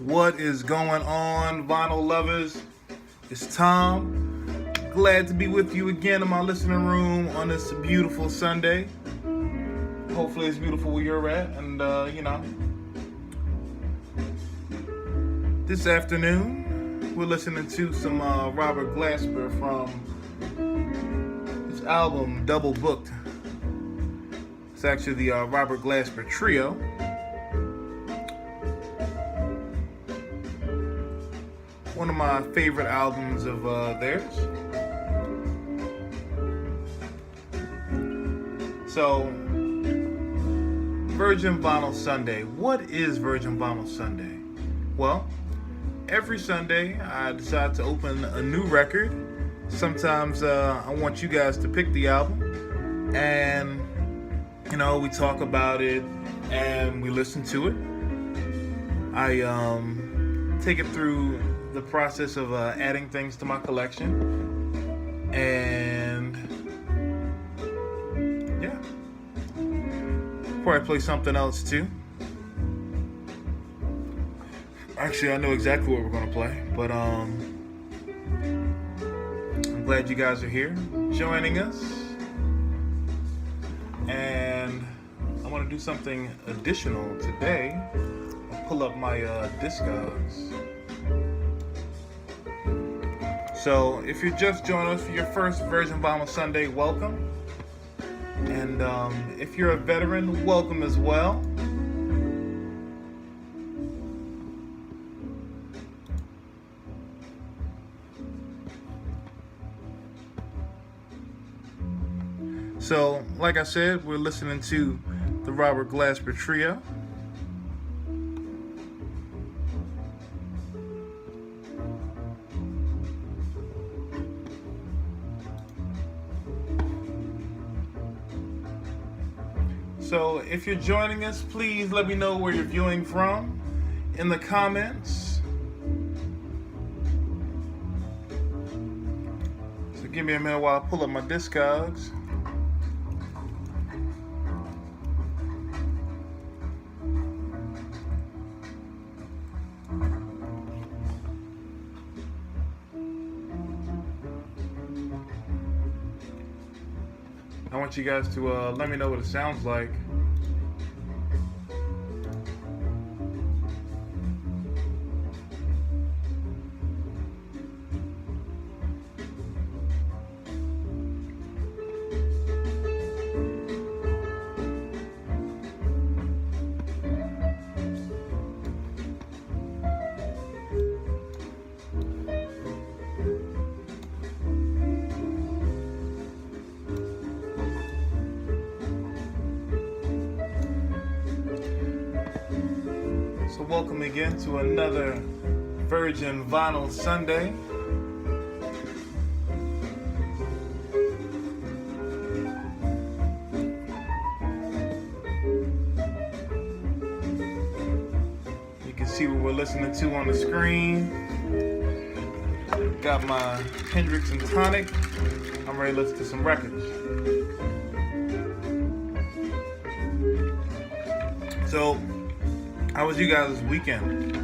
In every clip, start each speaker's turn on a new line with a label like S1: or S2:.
S1: What is going on, vinyl lovers? It's Tom. Glad to be with you again in my listening room on this beautiful Sunday. Hopefully it's beautiful where you're at. And, this afternoon, we're listening to some Robert Glasper from his album, Double Booked. It's actually the Robert Glasper Trio. One of my favorite albums of theirs. So, Virgin Vinyl Sunday. What is Virgin Vinyl Sunday? Well, every Sunday I decide to open a new record. Sometimes I want you guys to pick the album, and we talk about it and we listen to it. I take it through the process of adding things to my collection, and probably play something else too. Actually, I know exactly what we're gonna play, but I'm glad you guys are here joining us, and I want to do something additional today. I'll pull up my Discogs. So if you're just joining us for your first Virgin Vinyl Sunday, welcome. And if you're a veteran, welcome as well. So, like I said, we're listening to the Robert Glasper Trio. So if you're joining us, please let me know where you're viewing from in the comments. So give me a minute while I pull up my Discogs. I want you guys to let me know what it sounds like. So welcome again to another Virgin Vinyl Sunday. You can see what we're listening to on the screen. Got my Hendrix and Tonic. I'm ready to listen to some records. So, how was you guys' weekend?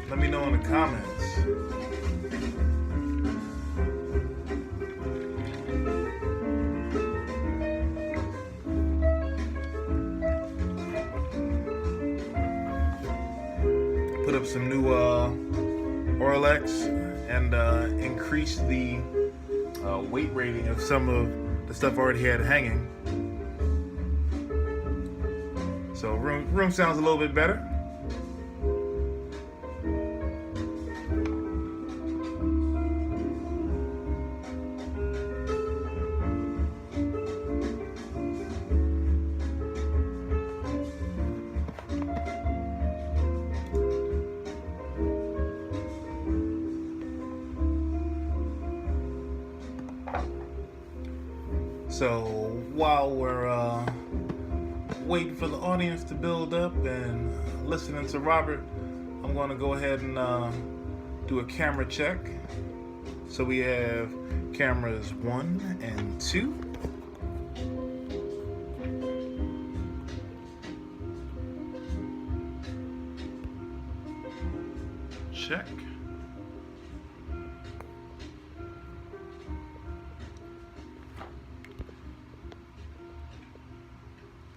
S1: Let me know in the comments. Put up some new Orlex and increased the weight rating of some of the stuff I already had hanging. So room sounds a little bit better. So while we're waiting for the audience to build up and listening to Robert, I'm going to go ahead and do a camera check. So we have cameras 1 and 2. check.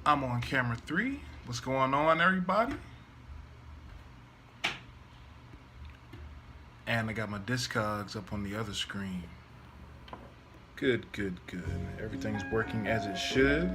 S1: I'm on camera 3. What's going on, everybody? And I got my Discogs up on the other screen. Good. Everything's working as it should.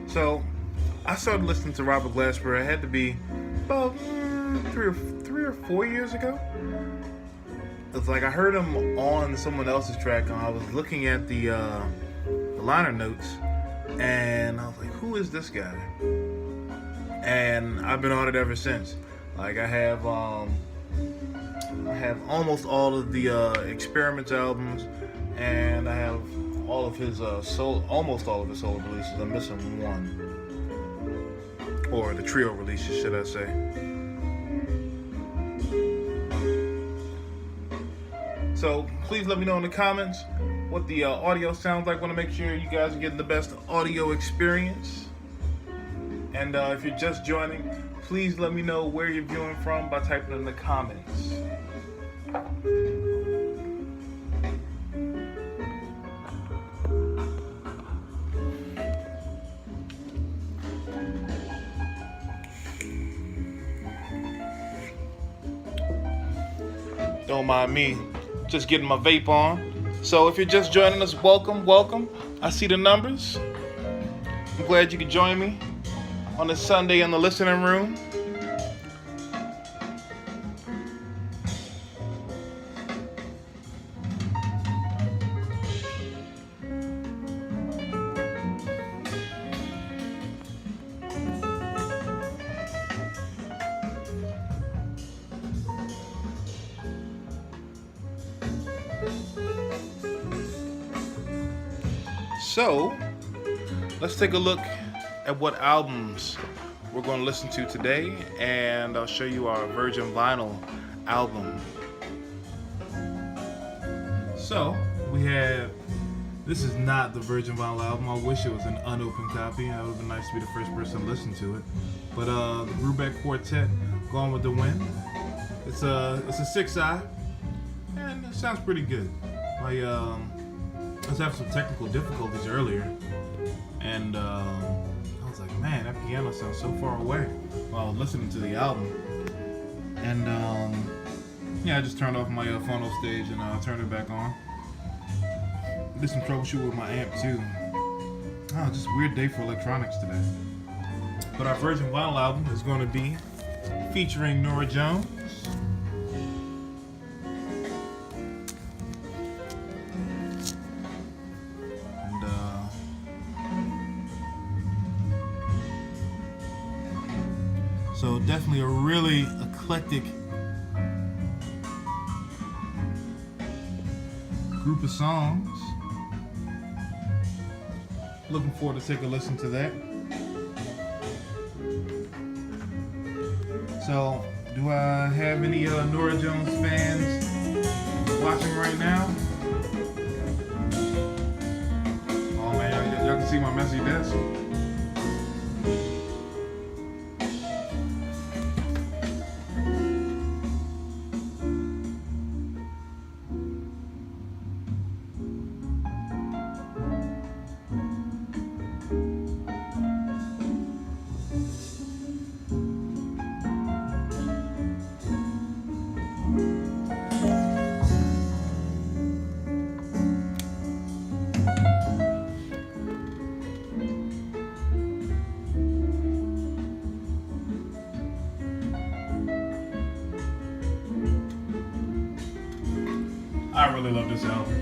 S1: So, I started listening to Robert Glasper. It had to be about 3 or 4 years ago. It's like I heard him on someone else's track, and I was looking at the liner notes, and I was like, "Who is this guy?" And I've been on it ever since. Like I have almost all of the Experiments albums, and I have all of his almost all of his solo releases. I'm missing one, or the trio releases, should I say? So please let me know in the comments what the audio sounds like. I want to make sure you guys are getting the best audio experience. And if you're just joining, please let me know where you're viewing from by typing in the comments. Don't mind me, just getting my vape on. So if you're just joining us, welcome. I see the numbers. I'm glad you could join me on this Sunday in the listening room. So, let's take a look at what albums we're going to listen to today, and I'll show you our Virgin Vinyl album. So, we have, this is not the Virgin Vinyl album. I wish it was an unopened copy. That would have been nice to be the first person to listen to it. But the Brubeck Quartet, Gone with the Wind. It's a 6-eye, and it sounds pretty good. I was having some technical difficulties earlier, and I was like, man, that piano sounds so far away while listening to the album. And yeah, I just turned off my phono stage and turned it back on. Did some troubleshooting with my amp too. Oh, just a weird day for electronics today. But our Virgin Vinyl album is going to be featuring Norah Jones. So definitely a really eclectic group of songs. Looking forward to take a listen to that. So, do I have any Norah Jones fans watching right now? Oh man, y'all can see my messy desk. I really love this album.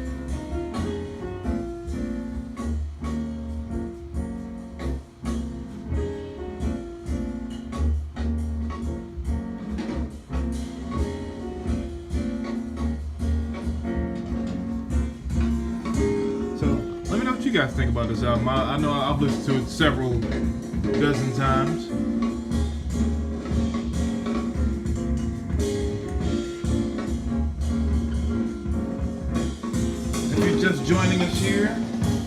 S1: you guys think about this album? I know I've listened to it several dozen times. If you're just joining us here,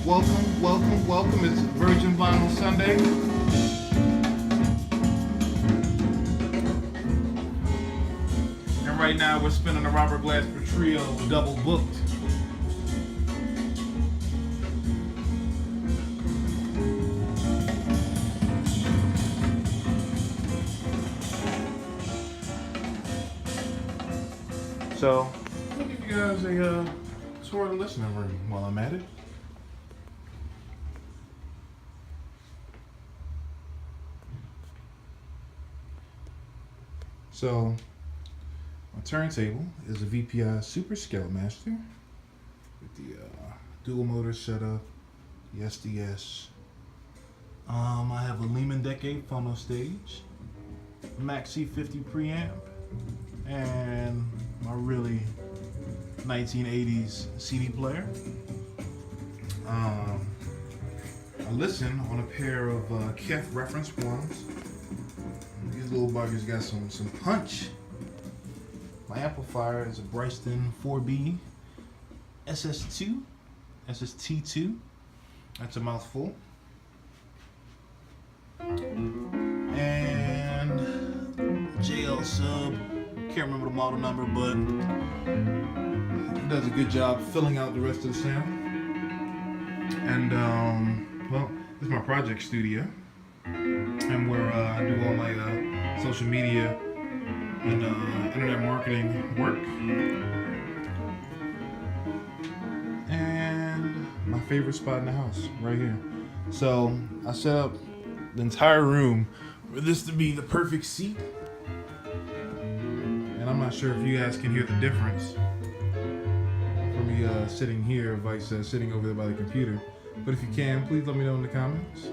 S1: welcome, welcome, welcome. It's Virgin Vinyl Sunday. And right now we're spinning a Robert Glasper Trio double booked. So, I'll give you guys a tour of the listening room while I'm at it. So, my turntable is a VPI Super Scoutmaster with the dual motor setup, the SDS. I have a Lehman Decade phono stage, a Max C50 preamp, and my really 1980s CD player. I listen on a pair of Kef reference ones. These little buggers got some punch. My amplifier is a Bryston 4B SST2. That's a mouthful. And JL sub. Can't remember the model number, but it does a good job filling out the rest of the sound. And well, this is my project studio, and where I do all my social media and internet marketing work. And my favorite spot in the house, right here. So I set up the entire room for this to be the perfect seat. And I'm not sure if you guys can hear the difference from me sitting here versus sitting over there by the computer. But if you can, please let me know in the comments.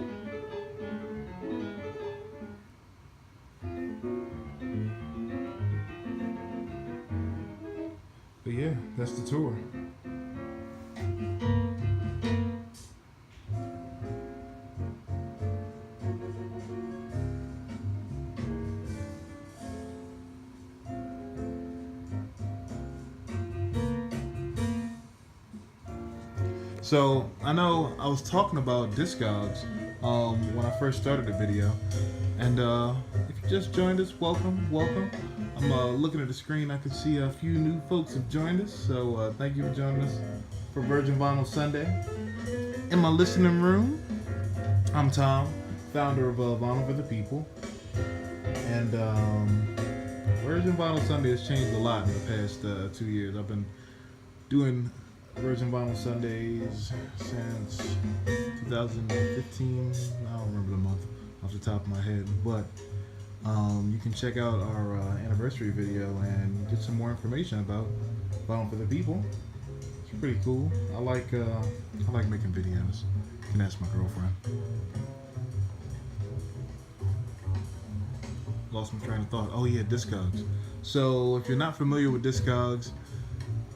S1: But yeah, that's the tour. So I know I was talking about Discogs when I first started the video, and if you just joined us, welcome. I'm looking at the screen. I can see a few new folks have joined us, so thank you for joining us for Virgin Vinyl Sunday. In my listening room, I'm Tom, founder of Vinyl for the People, and Virgin Vinyl Sunday has changed a lot in the past 2 years. I've been doing Virgin Vinyl Sundays since 2015. I don't remember the month off the top of my head, but you can check out our anniversary video and get some more information about Vinyl for the People. It's pretty cool. I like making videos. You can ask my girlfriend. Lost my train of thought. Oh yeah, Discogs. So if you're not familiar with Discogs,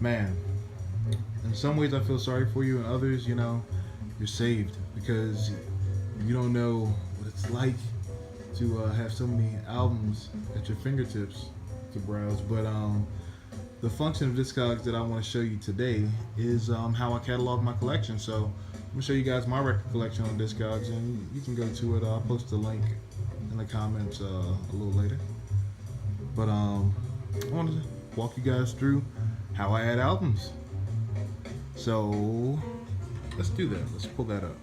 S1: man, in some ways I feel sorry for you, and others, you know, you're saved, because you don't know what it's like to have so many albums at your fingertips to browse. But the function of Discogs that I want to show you today is how I catalog my collection. So I'm gonna show you guys my record collection on Discogs, and you can go to it. I'll post the link in the comments a little later. But I want to walk you guys through how I add albums. So let's do that. Let's pull that up.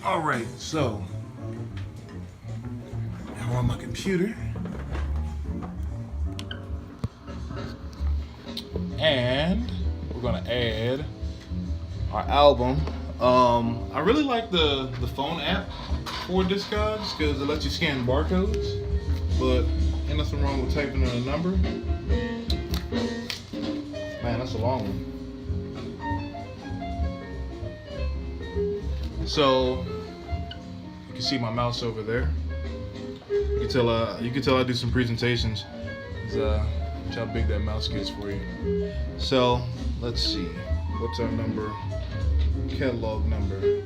S1: All right, so now we're on my computer, and we're gonna add our album. I really like the phone app for Discogs because it lets you scan barcodes, but ain't nothing wrong with typing in a number. Man, that's a long one. So you can see my mouse over there. You can You can tell I do some presentations. It's how big that mouse gets for you. So let's see. What's our number? Catalog number 09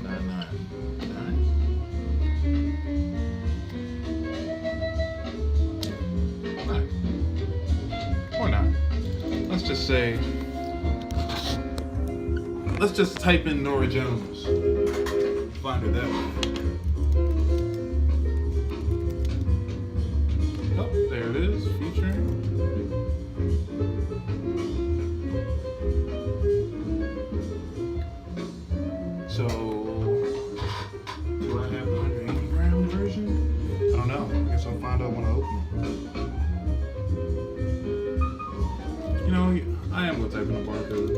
S1: 999. Or not. Let's just say. Let's just type in Norah Jones. Find her that way. Oh, there it is, featuring. So, do I have the 180 gram version? I don't know. I guess I'll find out when I open it. You know, I am going to type in a barcode.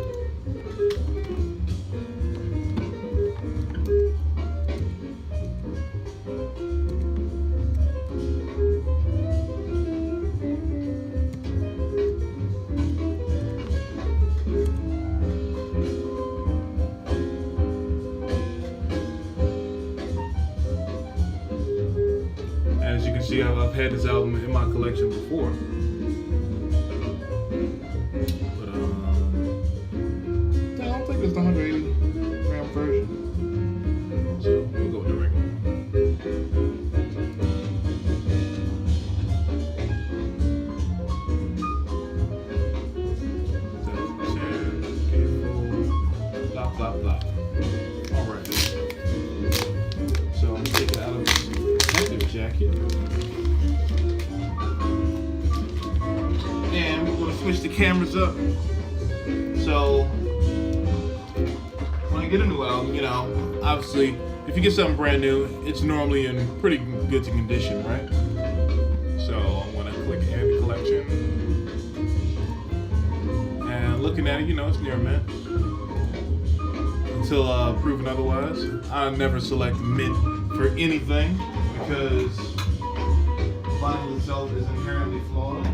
S1: As you can see, I've had this album in my collection before. But I don't think it's the 180 gram version. So we'll go with the regular one. Blah, blah, blah. Alright. So I'm taking it out of the jacket. And we're going to switch the cameras up. So when I get a new album, you know, obviously if you get something brand new, it's normally in pretty good condition, right? So I'm going to click add to collection. And looking at it, you know, it's near mint. Until proven otherwise. I never select mint for anything because vinyl itself is inherently flawed.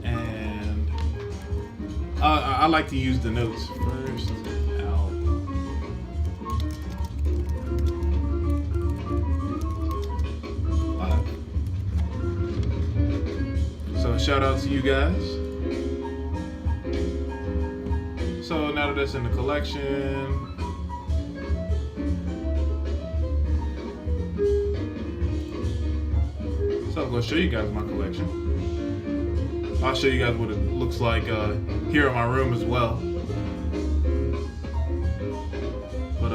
S1: And I like to use the notes first out. So shout out to you guys. So now that that's in the collection, so I'm going to show you guys my collection. I'll show you guys what it looks like here in my room as well. But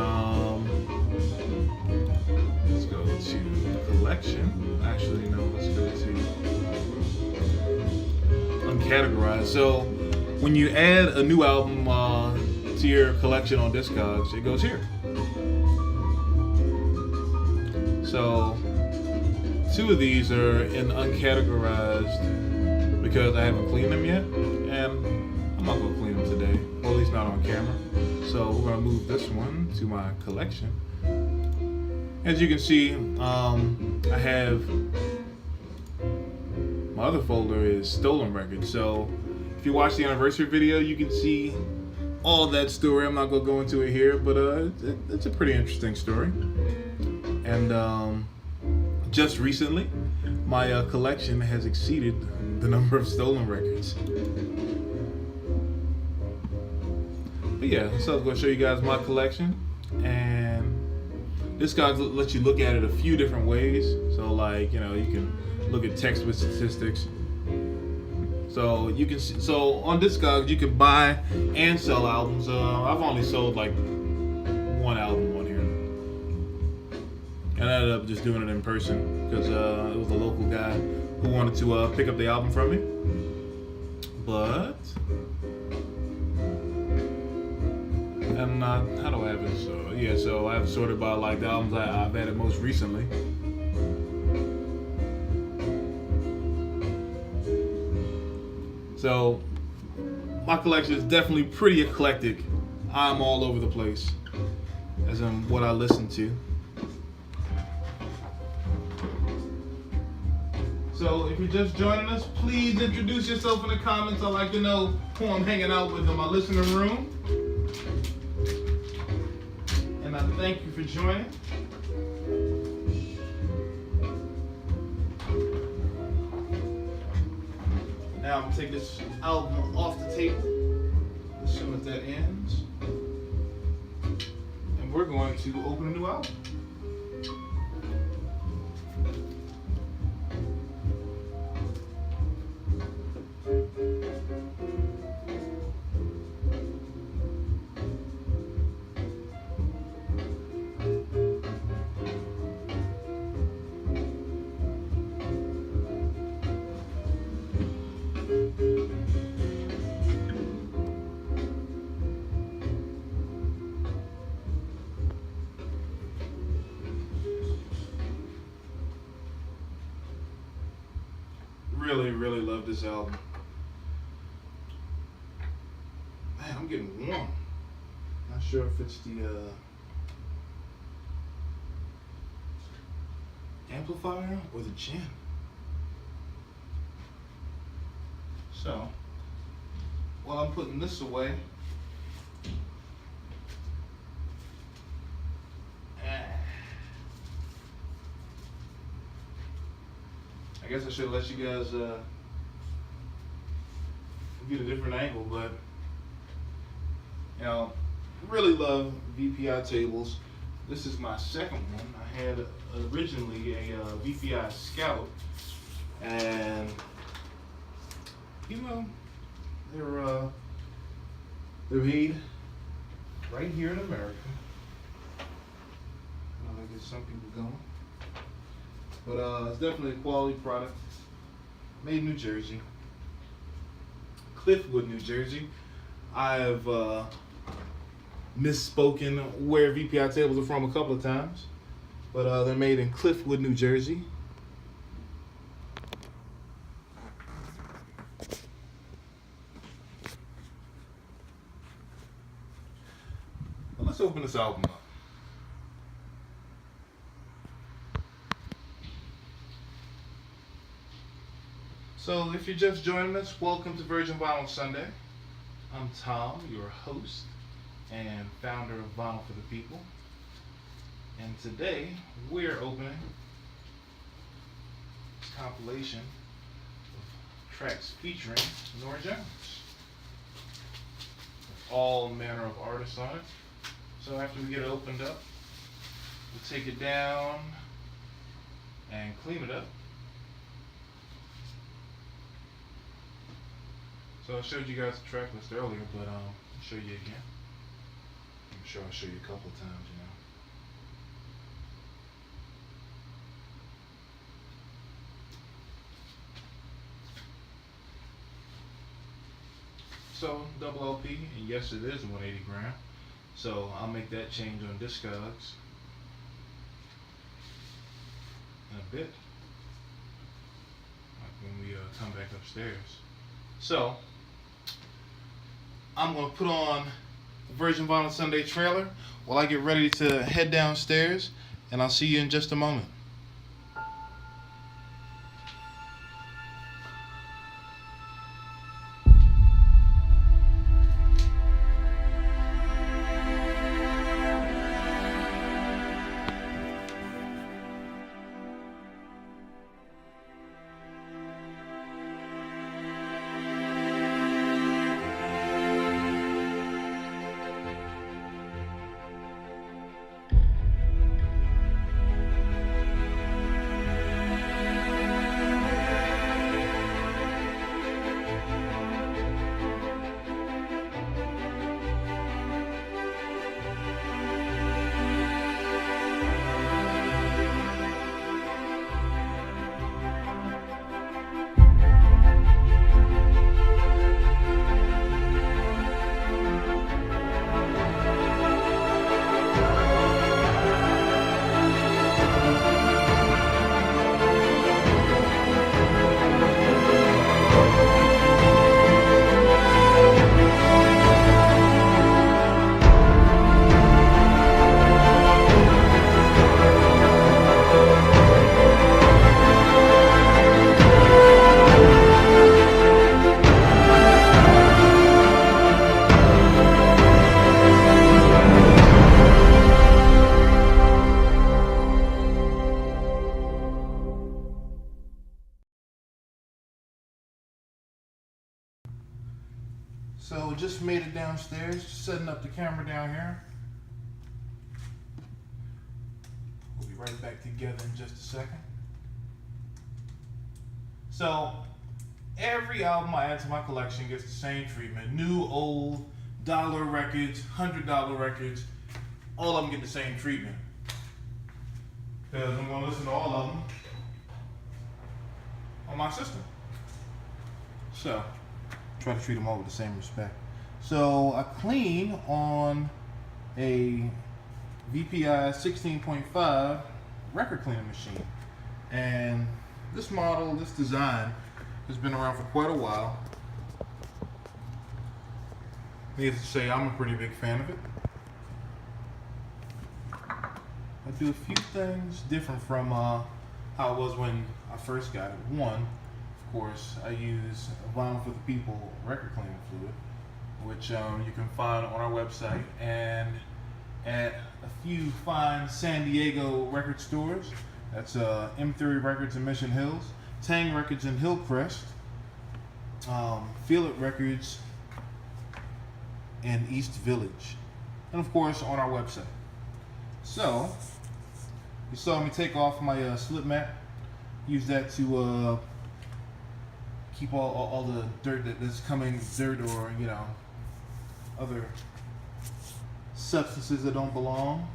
S1: let's go to collection. Actually, no, let's go to uncategorized. So when you add a new album to your collection on Discogs, it goes here. So 2 of these are in uncategorized because I haven't cleaned them yet, and I'm not gonna clean them today, or at least not on camera. So we're gonna move this one to my collection. As you can see, I have my other folder is stolen records. So if you watch the anniversary video, you can see all that story. I'm not gonna go into it here, but it's a pretty interesting story. And just recently, my collection has exceeded the number of stolen records. But yeah, so I'm gonna show you guys my collection, and this guy lets you look at it a few different ways. So like, you know, you can look at text with statistics. So you can see, so on Discogs you can buy and sell albums. I've only sold like 1 album on here, and I ended up just doing it in person because it was a local guy who wanted to pick up the album from me. But I'm not. How do I have it? So yeah, so I have sorted by like the albums I've added most recently. So my collection is definitely pretty eclectic. I'm all over the place as in what I listen to. So if you're just joining us, please introduce yourself in the comments. I'd like to know who I'm hanging out with in my listening room. And I thank you for joining. Now I'm going to take this album off the table as soon as that ends. And we're going to open a new album. Really love this album. Man, I'm getting warm. Not sure if it's the amplifier or the gin. So, while I'm putting this away, I guess I should let you guys get a different angle, but you know, really love VPI tables. This is my second one. I had originally a VPI Scout, and you know, they're made right here in America. I get some people going. But it's definitely a quality product. Made in New Jersey. Cliffwood, New Jersey. I have misspoken where VPI tables are from a couple of times. But they're made in Cliffwood, New Jersey. Well, let's open this album up. So if you're just joining us, welcome to Virgin Vinyl Sunday. I'm Tom, your host and founder of Vinyl for the People. And today we're opening this compilation of tracks featuring Norah Jones. With all manner of artists on it. So after we get it opened up, we'll take it down and clean it up. So I showed you guys the track list earlier, but I'll show you again. I'm sure I'll show you a couple of times, you know. So double LP, and yes, it is 180 gram. So I'll make that change on Discogs in a bit, like when we come back upstairs. So I'm going to put on the Virgin Vinyl Sunday trailer while I get ready to head downstairs, and I'll see you in just a moment. So just made it downstairs, just setting up the camera down here. We'll be right back together in just a second. So every album I add to my collection gets the same treatment. New, old, dollar records, $100 records, all of them get the same treatment. Because I'm going to listen to all of them on my system. So try to treat them all with the same respect. So I clean on a VPI 16.5 record cleaning machine. And this model, this design, has been around for quite a while. Needless to say, I'm a pretty big fan of it. I do a few things different from how it was when I first got it. One, of course, I use Vinyl for the People record cleaning fluid, which you can find on our website and at a few fine San Diego record stores. That's M3 Records in Mission Hills, Tang Records in Hillcrest, Feel It Records in East Village, and of course on our website. So you saw me take off my slip mat, use that to keep all the dirt that's coming, dirt or other substances that don't belong,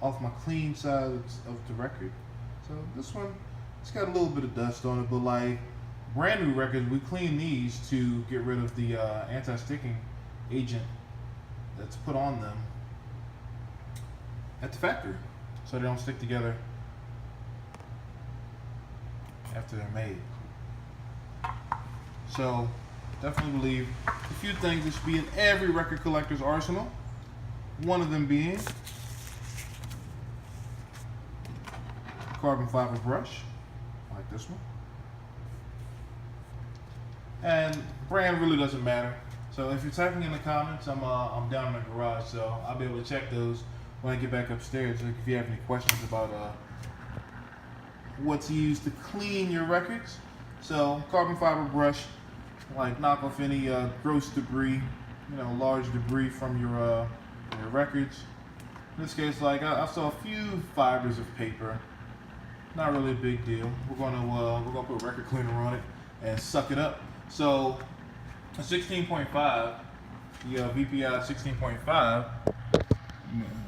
S1: off my clean side of the record. So this one, it's got a little bit of dust on it, but like brand new records, we clean these to get rid of the anti-sticking agent that's put on them at the factory, so they don't stick together after they're made. So definitely believe a few things that should be in every record collector's arsenal. One of them being carbon fiber brush, like this one. And brand really doesn't matter. So if you're typing in the comments, I'm down in the garage, so I'll be able to check those when I get back upstairs. Like if you have any questions about what to use to clean your records. So carbon fiber brush, like knock off any gross debris, large debris from your records. In this case, like I saw a few fibers of paper. Not really a big deal. We're gonna put a record cleaner on it and suck it up. So a 16.5, the VPI 16.5.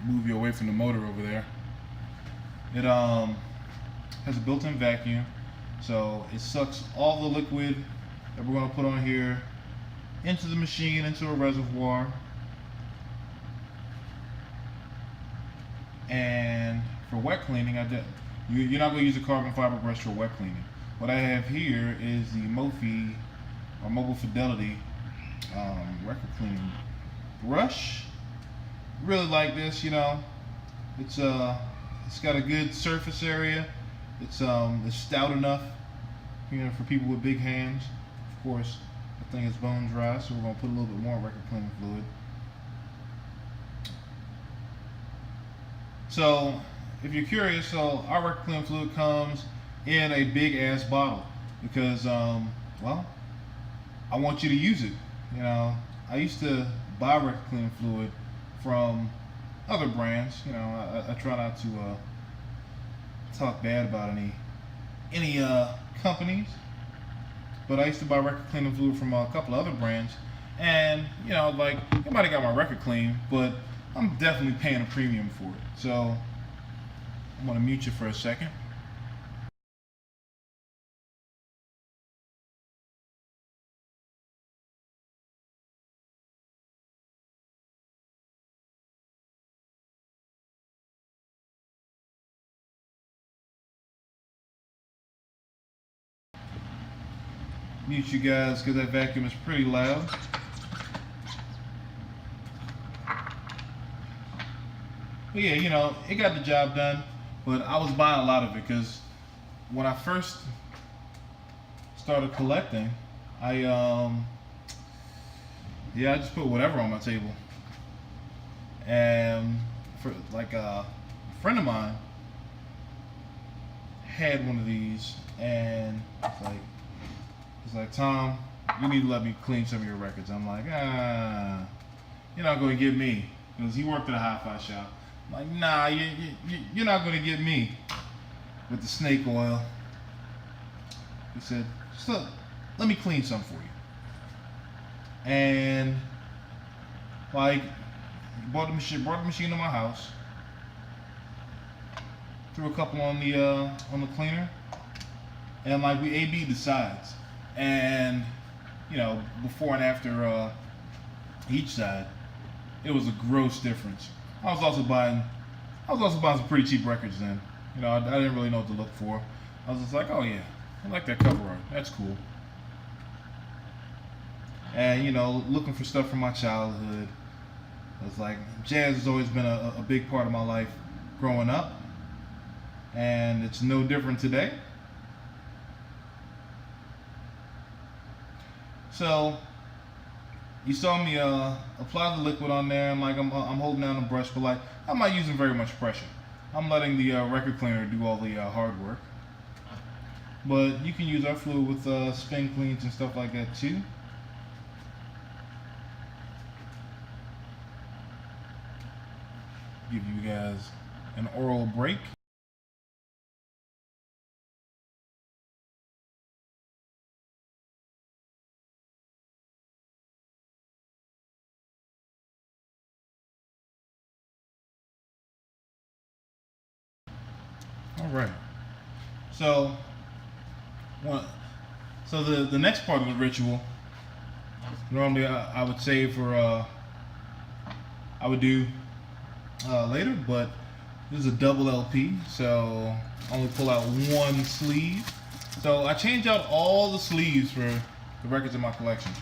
S1: Move you away from the motor over there. It has a built-in vacuum, so it sucks all the liquid that we're gonna put on here into the machine, into a reservoir. And for wet cleaning, you're not going to use a carbon fiber brush for wet cleaning. What I have here is the Mophie or Mobile Fidelity record cleaning brush. Really like this, it's got a good surface area. It's stout enough, for people with big hands. Of course, the thing is bone dry, so we're going to put a little bit more record cleaning fluid. So if you're curious, so our record cleaning fluid comes in a big ass bottle because, well, I want you to use it. I used to buy record cleaning fluid from other brands. I try not to talk bad about any companies, but I used to buy record cleaning fluid from a couple other brands, and like everybody got my record clean, but I'm definitely paying a premium for it. So I'm gonna mute you for a second. Mute you guys because that vacuum is pretty loud. But yeah, it got the job done, but I was buying a lot of it because when I first started collecting, I just put whatever on my table. And for like a friend of mine had one of these, and it's like, Tom, you need to let me clean some of your records. I'm like, you're not going to get me. Because he worked at a hi-fi shop. I'm like, nah, you're not going to get me with the snake oil. He said, just let me clean some for you. And like, brought the machine to my house, threw a couple on the cleaner, and like we A/B'd the sides, and you know, before and after each side, it was a gross difference. I was also buying some pretty cheap records then. You know, I didn't really know what to look for. I was just like, oh yeah, I like that cover art. That's cool. And you know, looking for stuff from my childhood. It's like jazz has always been a big part of my life growing up, and it's no different today. So you saw me apply the liquid on there, and like I'm holding down the brush, but like I'm not using very much pressure. I'm letting the record cleaner do all the hard work. But you can use our fluid with spin cleans and stuff like that too. Give you guys an oral break. All right. So, the next part of the ritual, normally I would save for I would do later, but this is a double LP, so I only pull out one sleeve. So I change out all the sleeves for the records in my collection.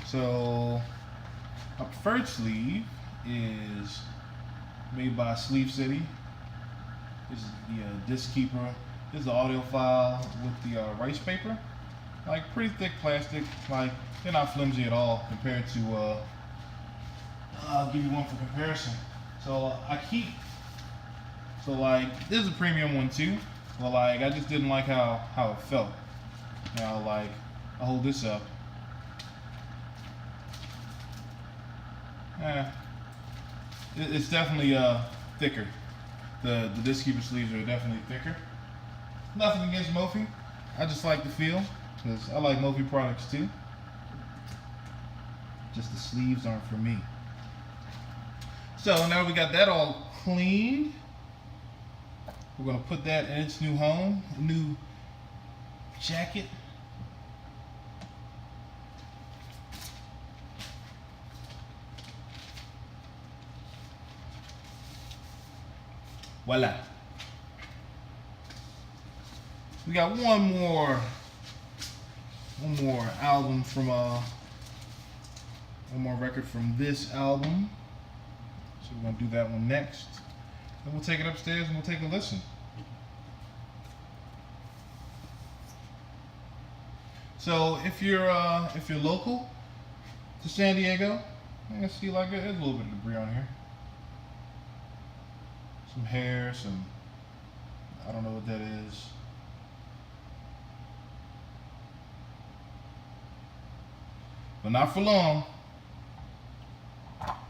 S1: So my preferred sleeve is made by Sleeve City. This is the disc keeper. This is the audio file with the rice paper. Like pretty thick plastic. Like they're not flimsy at all compared to. I'll give you one for comparison. So So like this is a premium one too. But like I just didn't like how it felt. Now like I hold this up. It's definitely thicker. The disc keeper sleeves are definitely thicker. Nothing against Mophie. I just like the feel because I like Mophie products too. Just the sleeves aren't for me. So now we got that all cleaned. We're gonna put that in its new home, new jacket. Voila. We got one more album from one more record from this album. So we're gonna do that one next. Then we'll take it upstairs and we'll take a listen. So if you're local to San Diego, I see like there's a little bit of debris on here. Some hair, I don't know what that is. But not for long.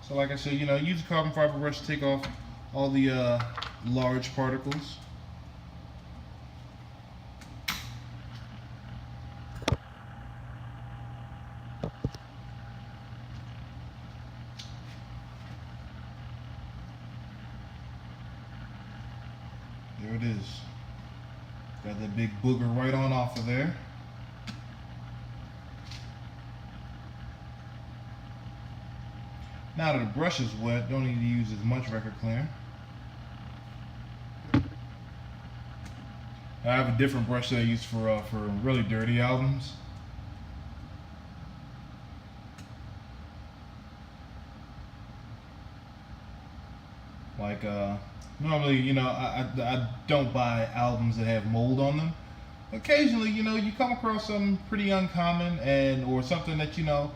S1: So like I said, you know, use a carbon fiber brush to take off all the large particles. There it is. Got that big booger right on off of there. Now that the brush is wet, don't need to use as much record cleaner. I have a different brush that I use for really dirty albums. Like normally, you know, I don't buy albums that have mold on them. Occasionally, you know, you come across something pretty uncommon or something that, you know,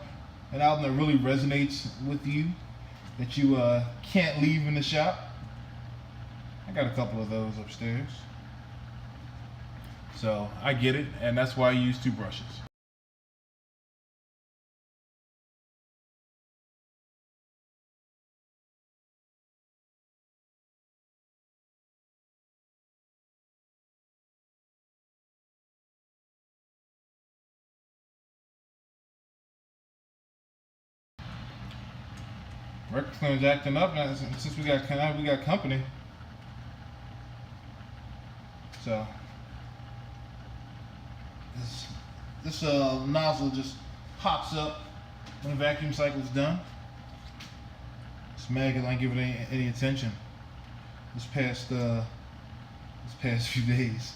S1: an album that really resonates with you that you can't leave in the shop. I got a couple of those upstairs. So I get it, and that's why I use two brushes. Record cleaner's acting up now since we got company. So this nozzle just pops up when the vacuum cycle's done. This maggot don't give it any attention. This past few days.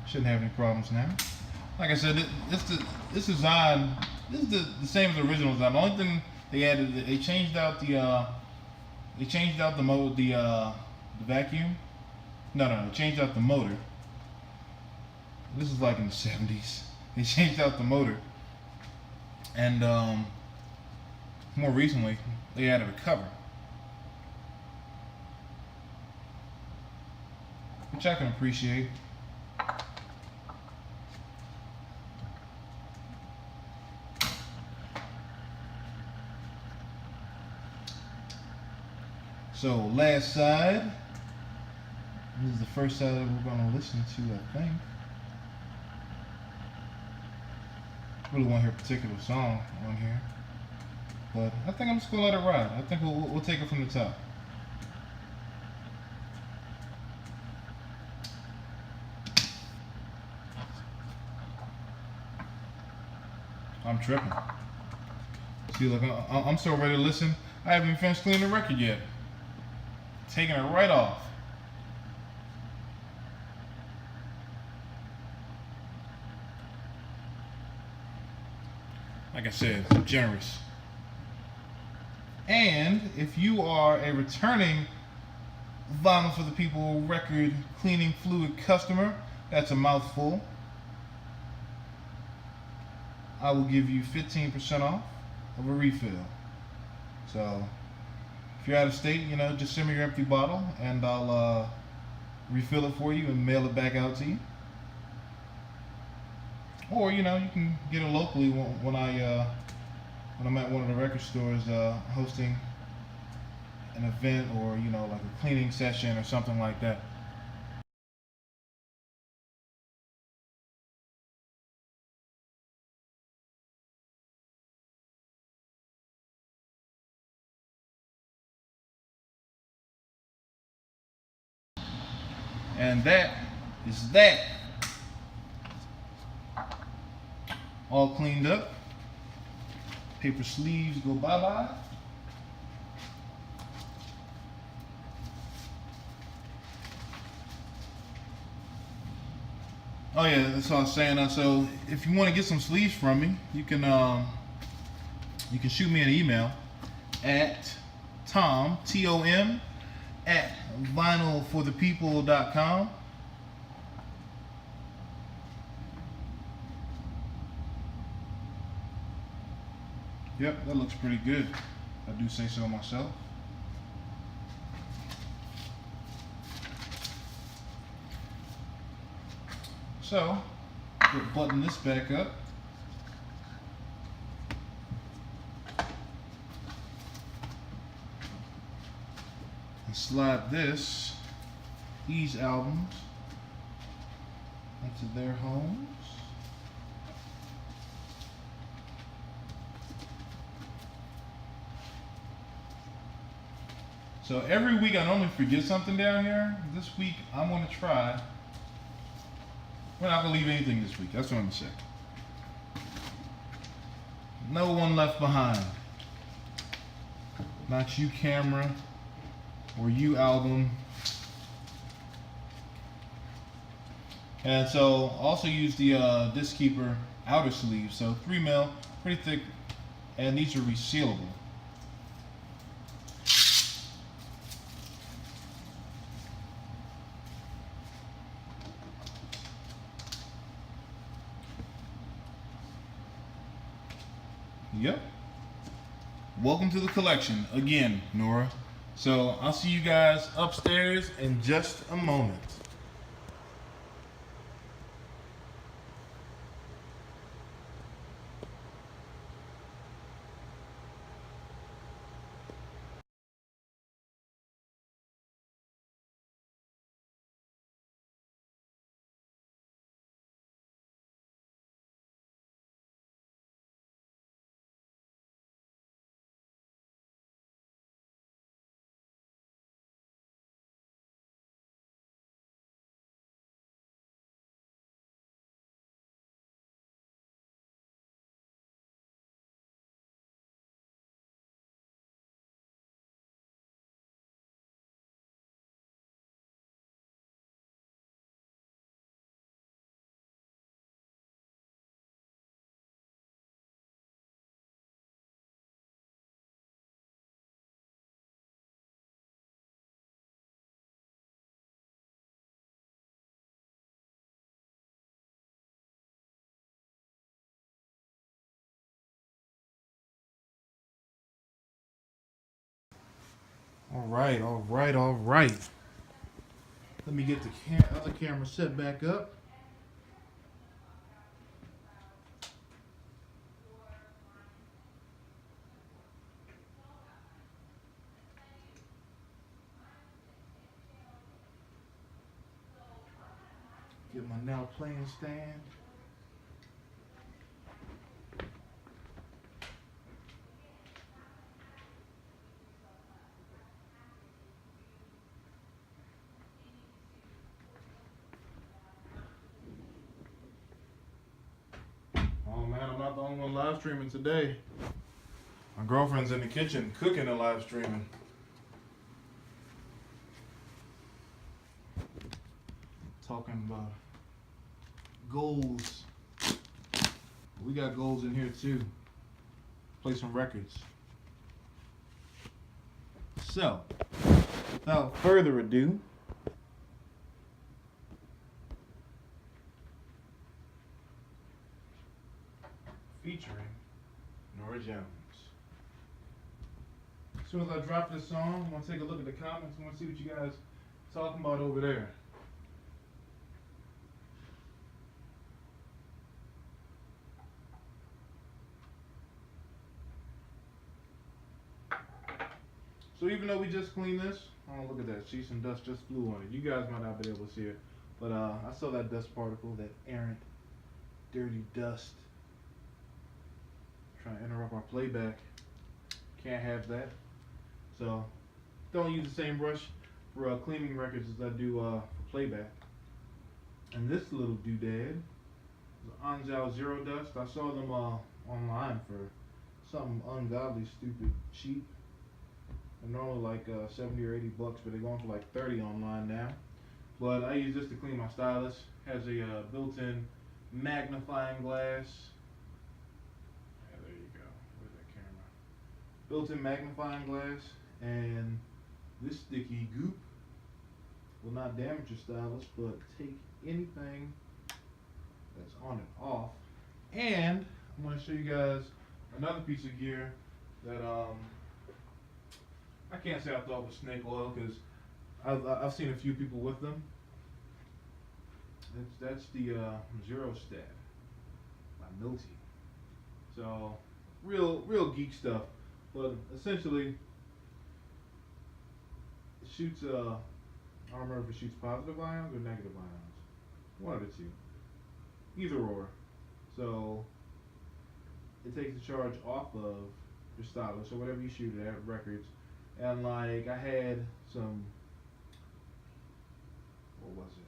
S1: Shouldn't have any problems now. Like I said, this design, this is the same as the original design. The only thing they added, they changed out the vacuum. No, they changed out the motor. This is like in the 70s. They changed out the motor, and more recently they added a cover, which I can appreciate. So last side. This is the first side that we're going to listen to, I think. I really want to hear a particular song on here, but I think I'm just going to let it ride. I think we'll take it from the top. I'm tripping. See, look, I'm so ready to listen. I haven't even finished cleaning the record yet. Taking it right off. Like I said, I'm generous. And if you are a returning Vinyl for the People record cleaning fluid customer, that's a mouthful, I will give you 15% off of a refill. So if you're out of state, just send me your empty bottle and I'll refill it for you and mail it back out to you. Or you can get it locally when I'm at one of the record stores hosting an event, or like a cleaning session or something like that. And that is that. All cleaned up. Paper sleeves go bye-bye. Oh yeah, that's what I was saying. So if you want to get some sleeves from me, you can shoot me an email at Tom at vinylforthepeople.com. Yep, that looks pretty good. I do say so myself. So, we'll button this back up. And slide these albums into their homes. So every week I normally forget something down here. This week I'm going to try. We're not going to leave anything this week. That's what I'm going to say. No one left behind. Not you, camera, or you, album. And so also use the Disc Keeper outer sleeve. So 3mm, pretty thick, and these are resealable. Yep. Welcome to the collection again, Norah. So I'll see you guys upstairs in just a moment. All right, all right, all right. Let me get the other camera set back up. Get my now playing stand. Oh man, I'm not the only one live streaming today. My girlfriend's in the kitchen cooking and live streaming. Talking about goals. We got goals in here too. Play some records. So, without further ado, featuring Norah Jones. As soon as I drop this song, I want to take a look at the comments. I want to see what you guys are talking about over there. So even though we just cleaned this, oh look at that, see some dust just flew on it. You guys might not be able to see it, but I saw that dust particle, that errant, dirty dust. Trying to interrupt our playback. Can't have that. So don't use the same brush for cleaning records as I do for playback. And this little doodad is Anjao Zero Dust. I saw them online for something ungodly, stupid, cheap. They're normally like 70 or 80 bucks, but they're going for like 30 online now. But I use this to clean my stylus. Has a built-in magnifying glass. Yeah, there you go. Where's that camera? Built-in magnifying glass, and this sticky goop will not damage your stylus, but take anything that's on and off. And I'm going to show you guys another piece of gear that I can't say I thought was snake oil, because I've seen a few people with them. That's the Zero Stat by Milty. So real geek stuff, but essentially it shoots I don't remember if it shoots positive ions or negative ions. One of the two. Either or. So it takes the charge off of your stylus, so whatever you shoot at records. And like I had some, what was it?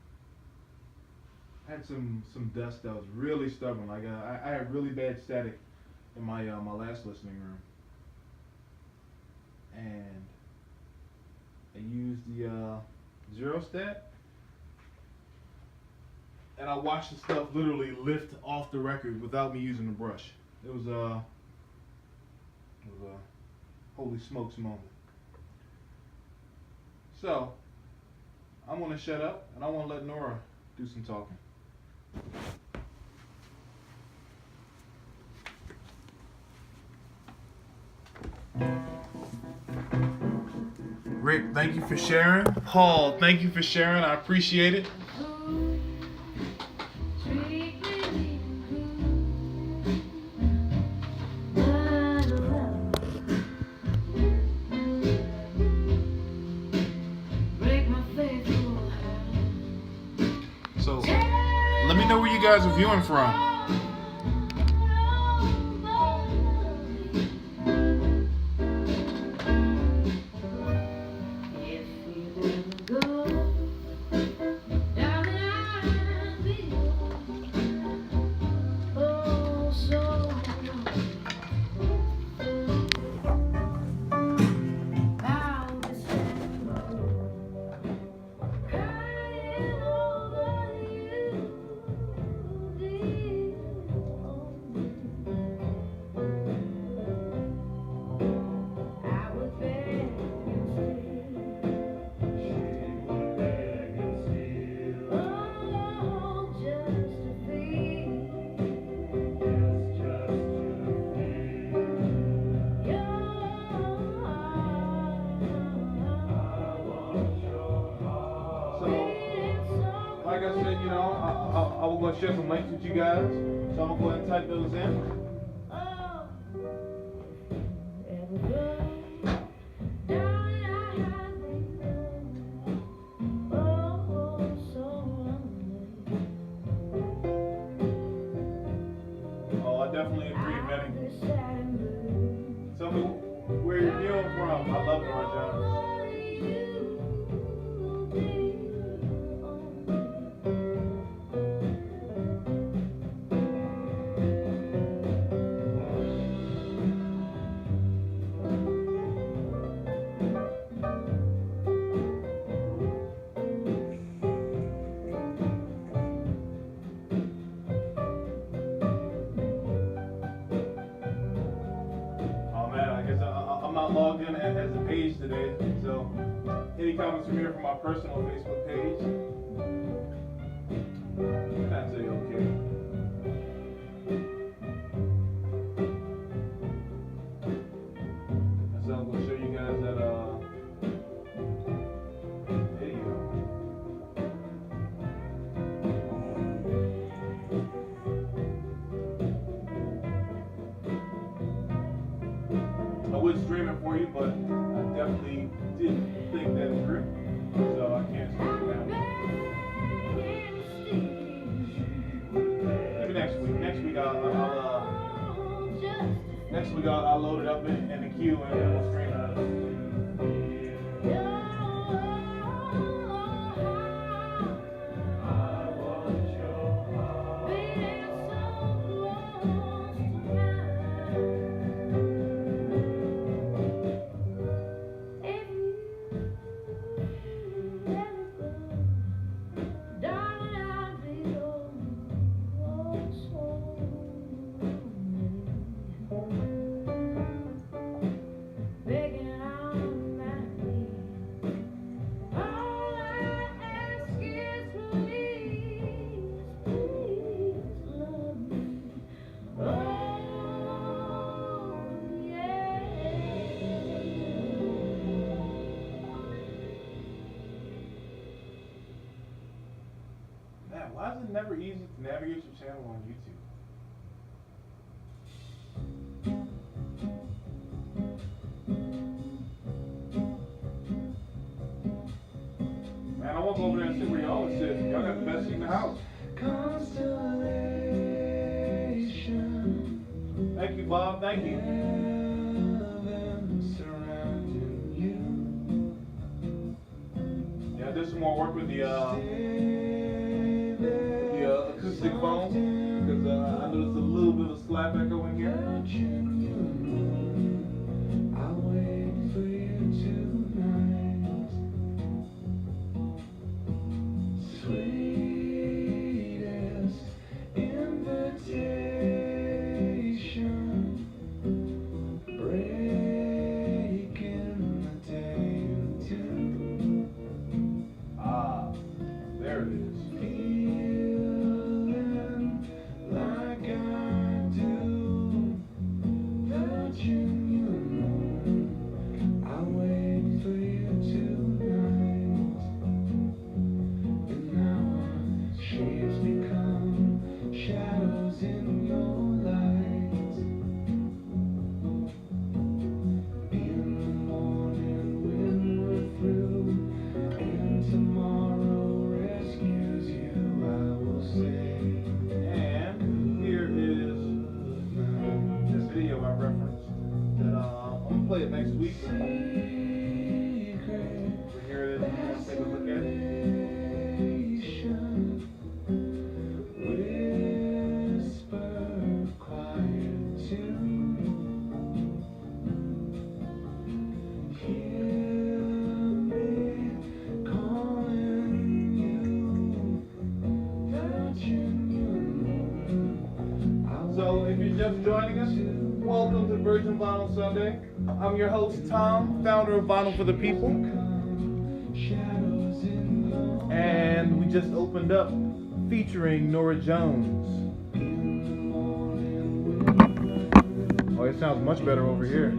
S1: I had some dust that was really stubborn. Like I had really bad static in my my last listening room, and I used the Zero Stat, and I watched the stuff literally lift off the record without me using the brush. It was a holy smokes moment. So, I'm going to shut up, and I want to let Norah do some talking. Rick, thank you for sharing. Paul, thank you for sharing. I appreciate it. So, let me know where you guys are viewing from. I said, I was going to share some links with you guys. So I'm going to go ahead and type those in. Oh, I definitely agree, Benny. Tell me where you're viewing from. I love Norah Jones. I'm not logged in as a page today, so any comments from here from my personal Facebook page, I'd say okay. So I'm going to show you guys that video. I would stream it for you, but I definitely didn't think that through, so I can't stream it now. Maybe next week. Next week I'll load it up in the queue and we'll stream it. Why is it never easy to navigate your channel on YouTube? Man, I won't go over there and sit where y'all sit. Y'all got the best seat in the house. Thank you, Bob. Thank you. Yeah, I did some more work with the acoustic phone, because I noticed a little bit of slap echo in here. I'll wait for you tonight. Sweetest invitation, breaking the day into. Ah, there it is. Play it next week. Here it is. Take a look at it. Whisper quiet tune. Hear me calling you. So if you're just joining us, welcome to Virgin Vinyl Sunday. I'm your host, Tom, founder of Vinyl for the People. And we just opened up featuring Norah Jones. Oh, it sounds much better over here.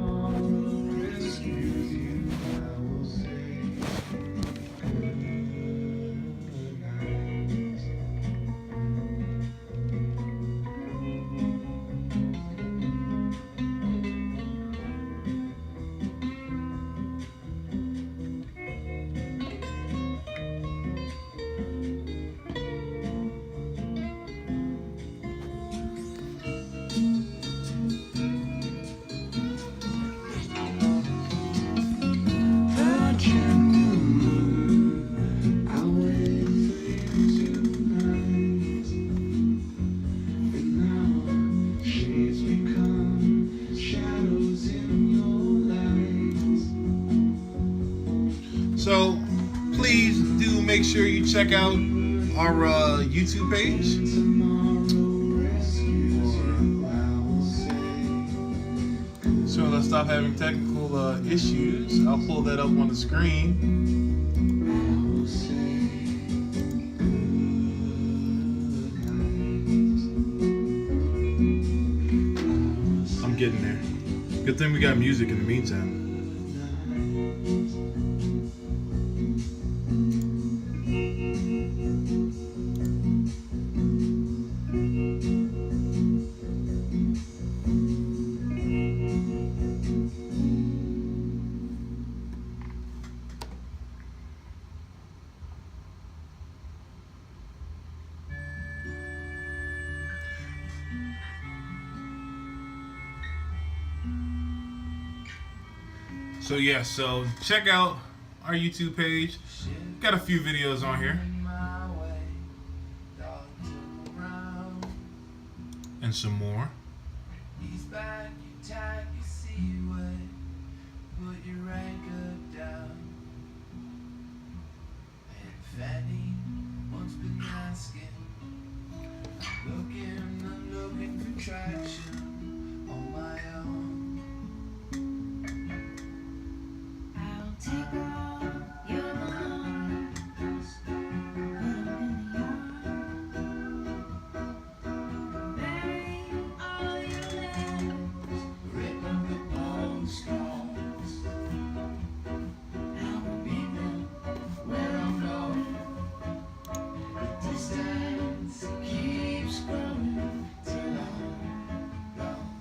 S1: please do make sure you check out our YouTube page. So let's stop having technical issues. I'll pull that up on the screen. I'm getting there. Good thing we got music in the meantime. So yeah, so check out our YouTube page. Got a few videos on here. And some more. He's back, you tag, you see what, put your anchor down. And Fanny once been asking, I'm looking for traction on my own. Take all your belongings, put them in the yard. Bury all your letters, rip up the postcards. I will be there where I'm going. The distance keeps growing till I'm gone.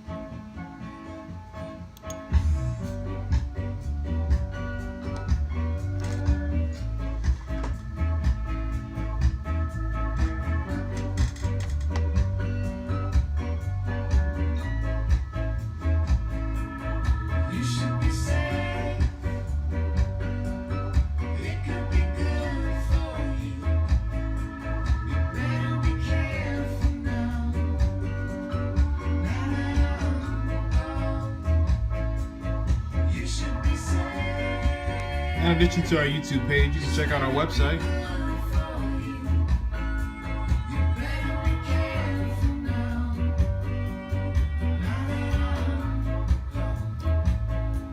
S1: In addition to our YouTube page, you can check out our website.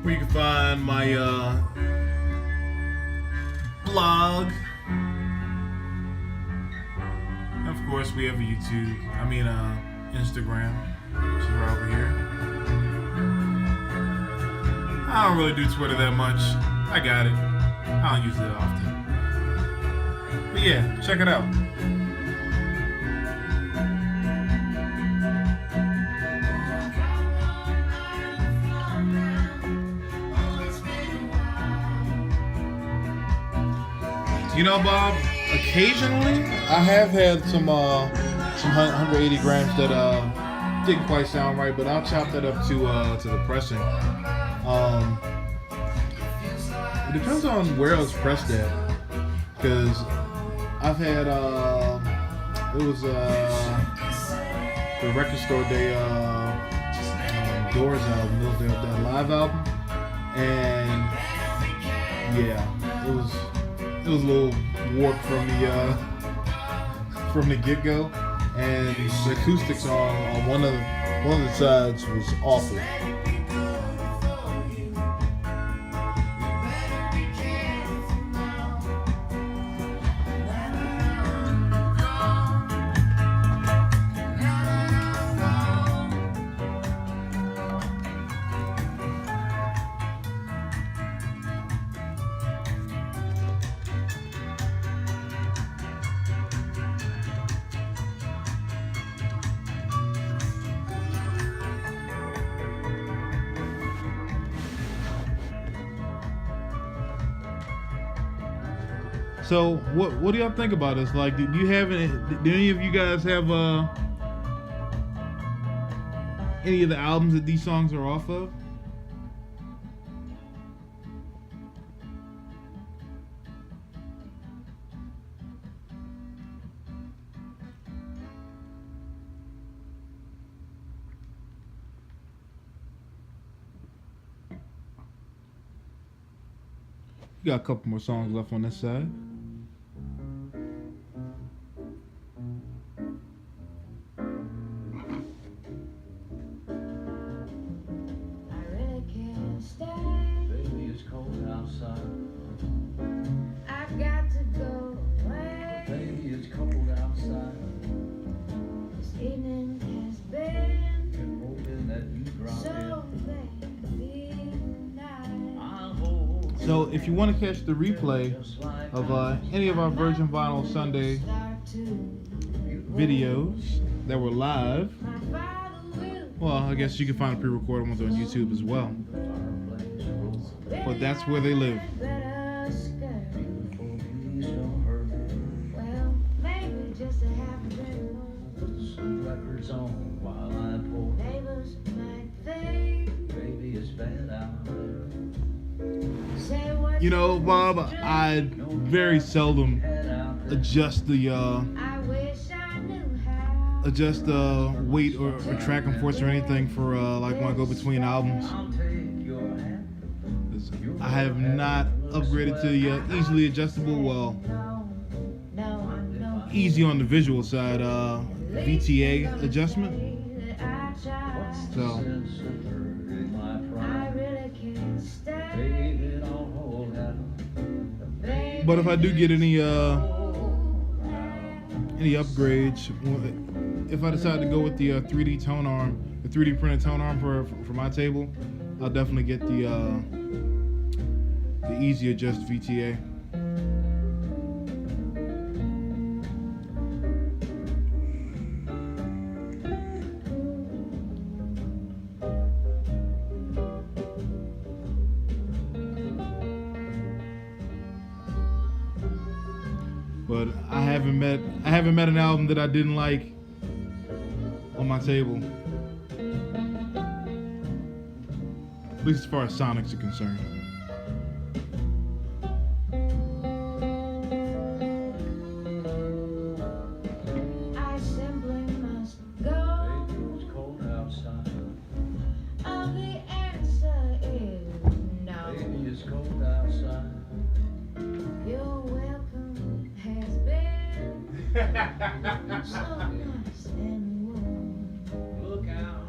S1: Where you can find my blog. And of course, we have a Instagram. Which is right over here. I don't really do Twitter that much. I got it. I don't use it often. But yeah, check it out. You know, Bob, occasionally I have had some 180 grams that didn't quite sound right, but I'll chop that up to the pressing. It depends on where I was pressed at, because I've had it was the record store day Doors album, it was their live album, and yeah, it was a little warped from the get go, and the acoustics on one of the sides was awful. So what do y'all think about this? Like, do any of you guys have any of the albums that these songs are off of? We got a couple more songs left on this side. So if you want to catch the replay of any of our Virgin Vinyl Sunday videos that were live, well, I guess you can find a pre-recorded ones on YouTube as well. But that's where they live. You know, Bob, I very seldom adjust the weight or track and force or anything for like when I go between albums. I have not upgraded to the easily adjustable, well, easy on the visual side, VTA adjustment. So. But if I do get any upgrades, if I decide to go with the 3D tone arm, the 3D printed tone arm for my table, I'll definitely get the Easy Adjust VTA. But I haven't met an album that I didn't like on my table. At least as far as Sonics are concerned.
S2: I simply must go. It's cold outside. Oh, the answer is no. Baby, it's cold outside. You're welcome has been so nice and warm. Look out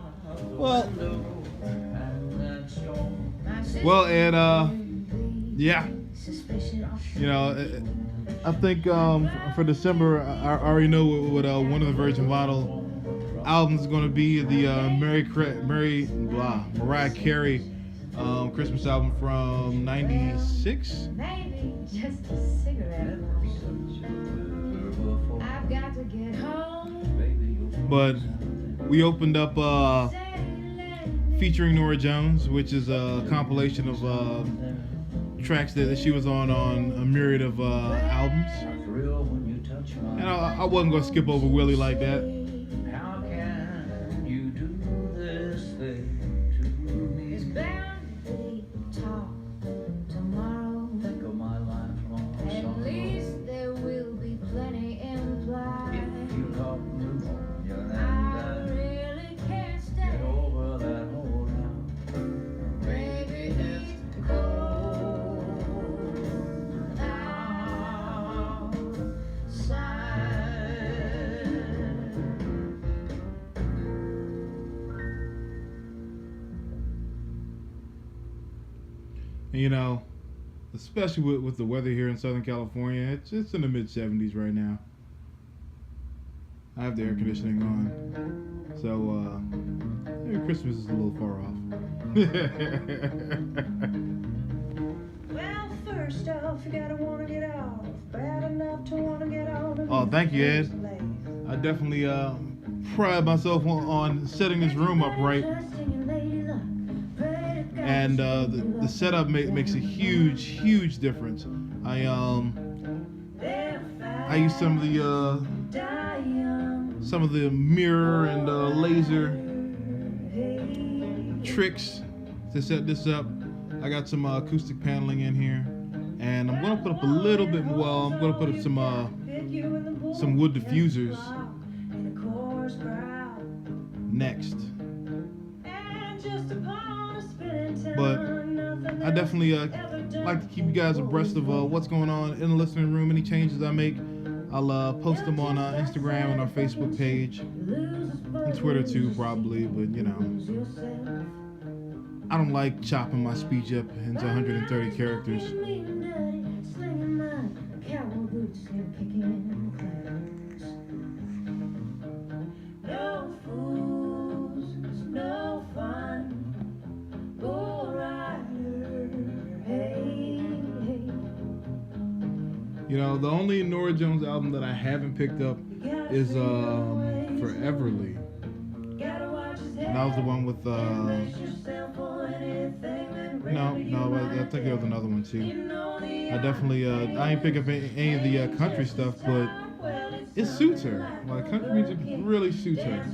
S1: Well, and yeah, you know, I think for December, I already know what one of the Virgin Vinyl albums is going to be, the Mariah Carey Christmas album from '96.
S2: Maybe just a cigarette. I've got to get home.
S1: But we opened up featuring Norah Jones, which is a compilation of tracks that she was on a myriad of albums. And I wasn't going to skip over Willie like that.
S2: How can you do this thing to me? It's bound to be talk tomorrow. Think of my lifelong sorrow. At least there will be plenty implied. If you caught pneumonia and I really can't stay. Get over that hole now. Baby, it's cold outside.
S1: And, you know, especially with the weather here in Southern California, it's in the mid 70s right now. I have the air conditioning on, so maybe Christmas is a little far off.
S2: Well, first off, you gotta wanna get off. Bad enough to wanna get on.
S1: Oh, thank you, Ed. I definitely pride myself on setting this room up right. And the setup makes a huge difference. I use some of the mirror and laser tricks to set this up. I got some acoustic paneling in here, and I'm gonna put up a little bit more. Well, I'm gonna put up some wood diffusers next. But I definitely like to keep you guys abreast of what's going on in the listening room. Any changes I make, I'll post them on Instagram and our Facebook page, and Twitter too, probably. But you know, I don't like chopping my speech up into 130 characters.
S2: No fools, no fun. Bull rider, hey, hey.
S1: You know, the only Norah Jones album that I haven't picked up is Foreverly. And that was the one with no, I think there was another one too. I definitely I ain't pick up any of the country stuff, but it suits her. Like, country music really suits her.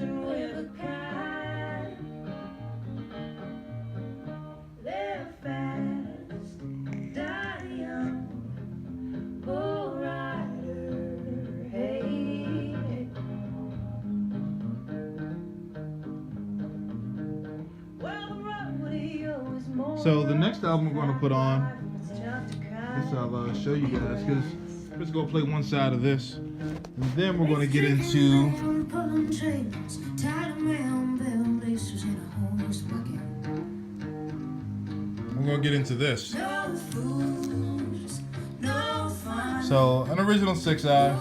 S1: So the next album we're going to put on, this I'll show you guys, because we're just going to play one side of this, and then we're going to get into this. So an original 6-eye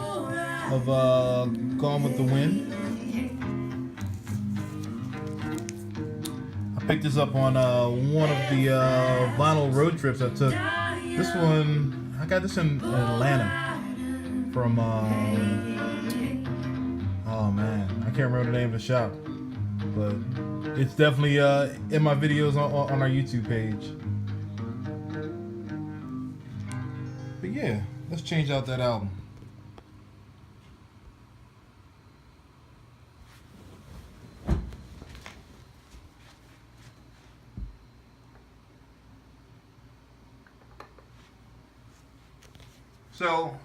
S1: of Gone with the Wind. I picked this up on one of the vinyl road trips I took. This one, I got this in Atlanta from, oh man, I can't remember the name of the shop, but it's definitely in my videos on our YouTube page. But yeah, let's change out that album. So,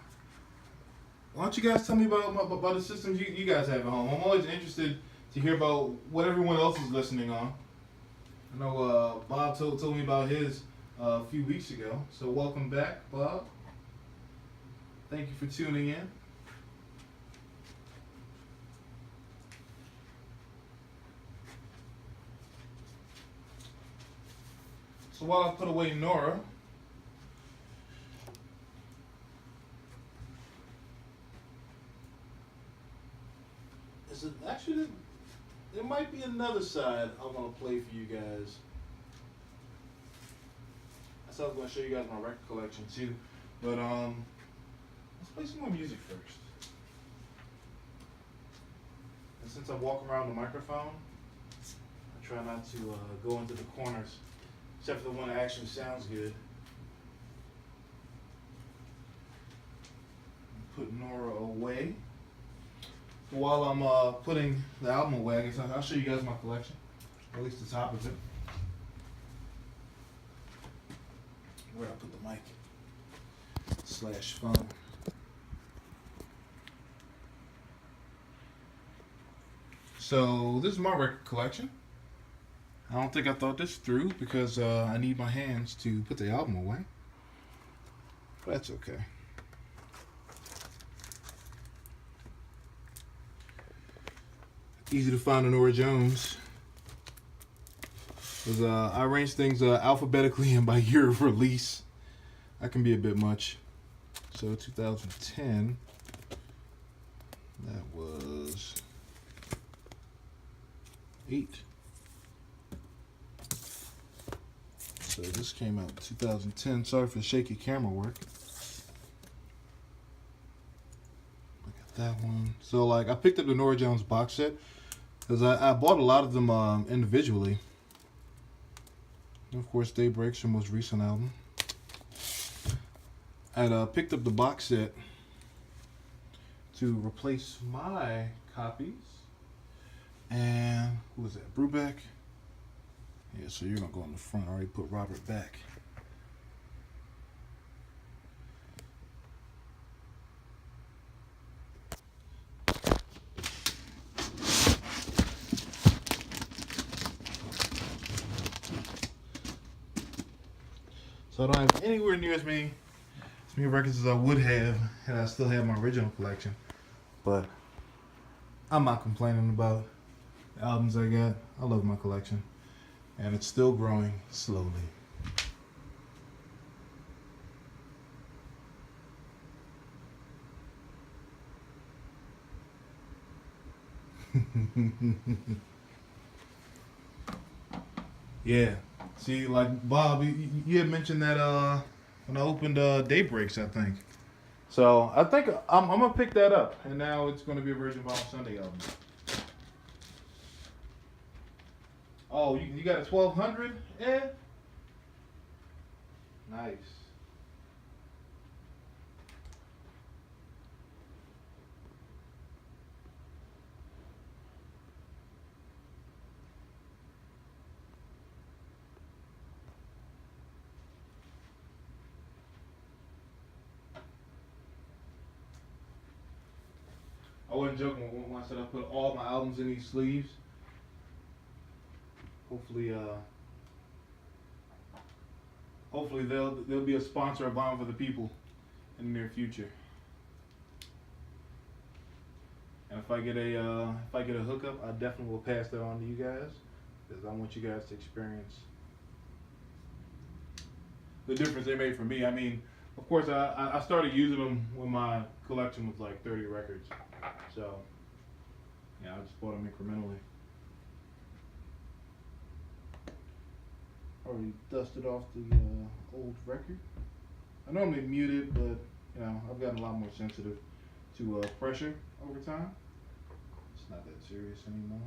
S1: why don't you guys tell me about the systems you guys have at home? I'm always interested to hear about what everyone else is listening on. I know Bob told me about his a few weeks ago. So welcome back, Bob. Thank you for tuning in. So while I put away Norah, actually, there might be another side I want to play for you guys. I said I was going to show you guys my record collection too, but let's play some more music first. And since I walk around the microphone, I try not to go into the corners, except for the one that actually sounds good. Put Norah away. While I'm putting the album away, I guess I'll show you guys my collection, or at least the top of it. Where I put the mic / phone. So this is my record collection. I don't think I thought this through because I need my hands to put the album away. But that's okay. Easy to find a Norah Jones. Because I arrange things alphabetically and by year of release. That can be a bit much. So 2010, that was 8. So this came out in 2010. Sorry for the shaky camera work. Look at that one. So like I picked up the Norah Jones box set because I bought a lot of them individually. And of course, Daybreak's her most recent album. I picked up the box set to replace my copies. And who was that? Brubeck. Yeah, so you're gonna go in the front. I already put Robert back. So So I don't have anywhere near as many records as I would have had I still had my original collection. But I'm not complaining about the albums I got. I love my collection. And it's still growing slowly. Yeah. See, like Bob, you had mentioned that when I opened Daybreaks, I think. So I think I'm gonna pick that up, and now it's gonna be a Virgin Vinyl Sunday album. Oh, you got a 1200? Yeah. Nice. I wasn't joking when I said I put all my albums in these sleeves. Hopefully they'll be a sponsor of Vinyl for the People in the near future. And if I get a hookup, I definitely will pass that on to you guys, because I want you guys to experience the difference they made for me. I mean, of course, I started using them when my collection was like 30 records. So, yeah, I just bought them incrementally. Already dusted off the old record. I normally mute it, but you know, I've gotten a lot more sensitive to pressure over time. It's not that serious anymore.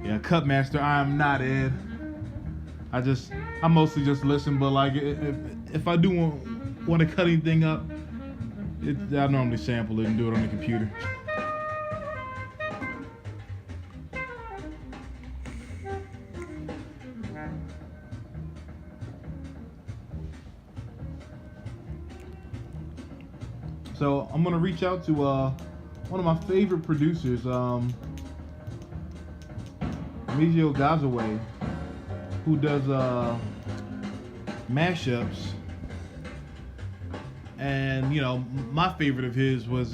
S1: Yeah, Cut Master, I am not Ed. I mostly just listen, but like if I do want to cut anything up, I normally sample it and do it on the computer. So I'm gonna reach out to one of my favorite producers, Mizio Gazaway, who does mashups. And you know, my favorite of his was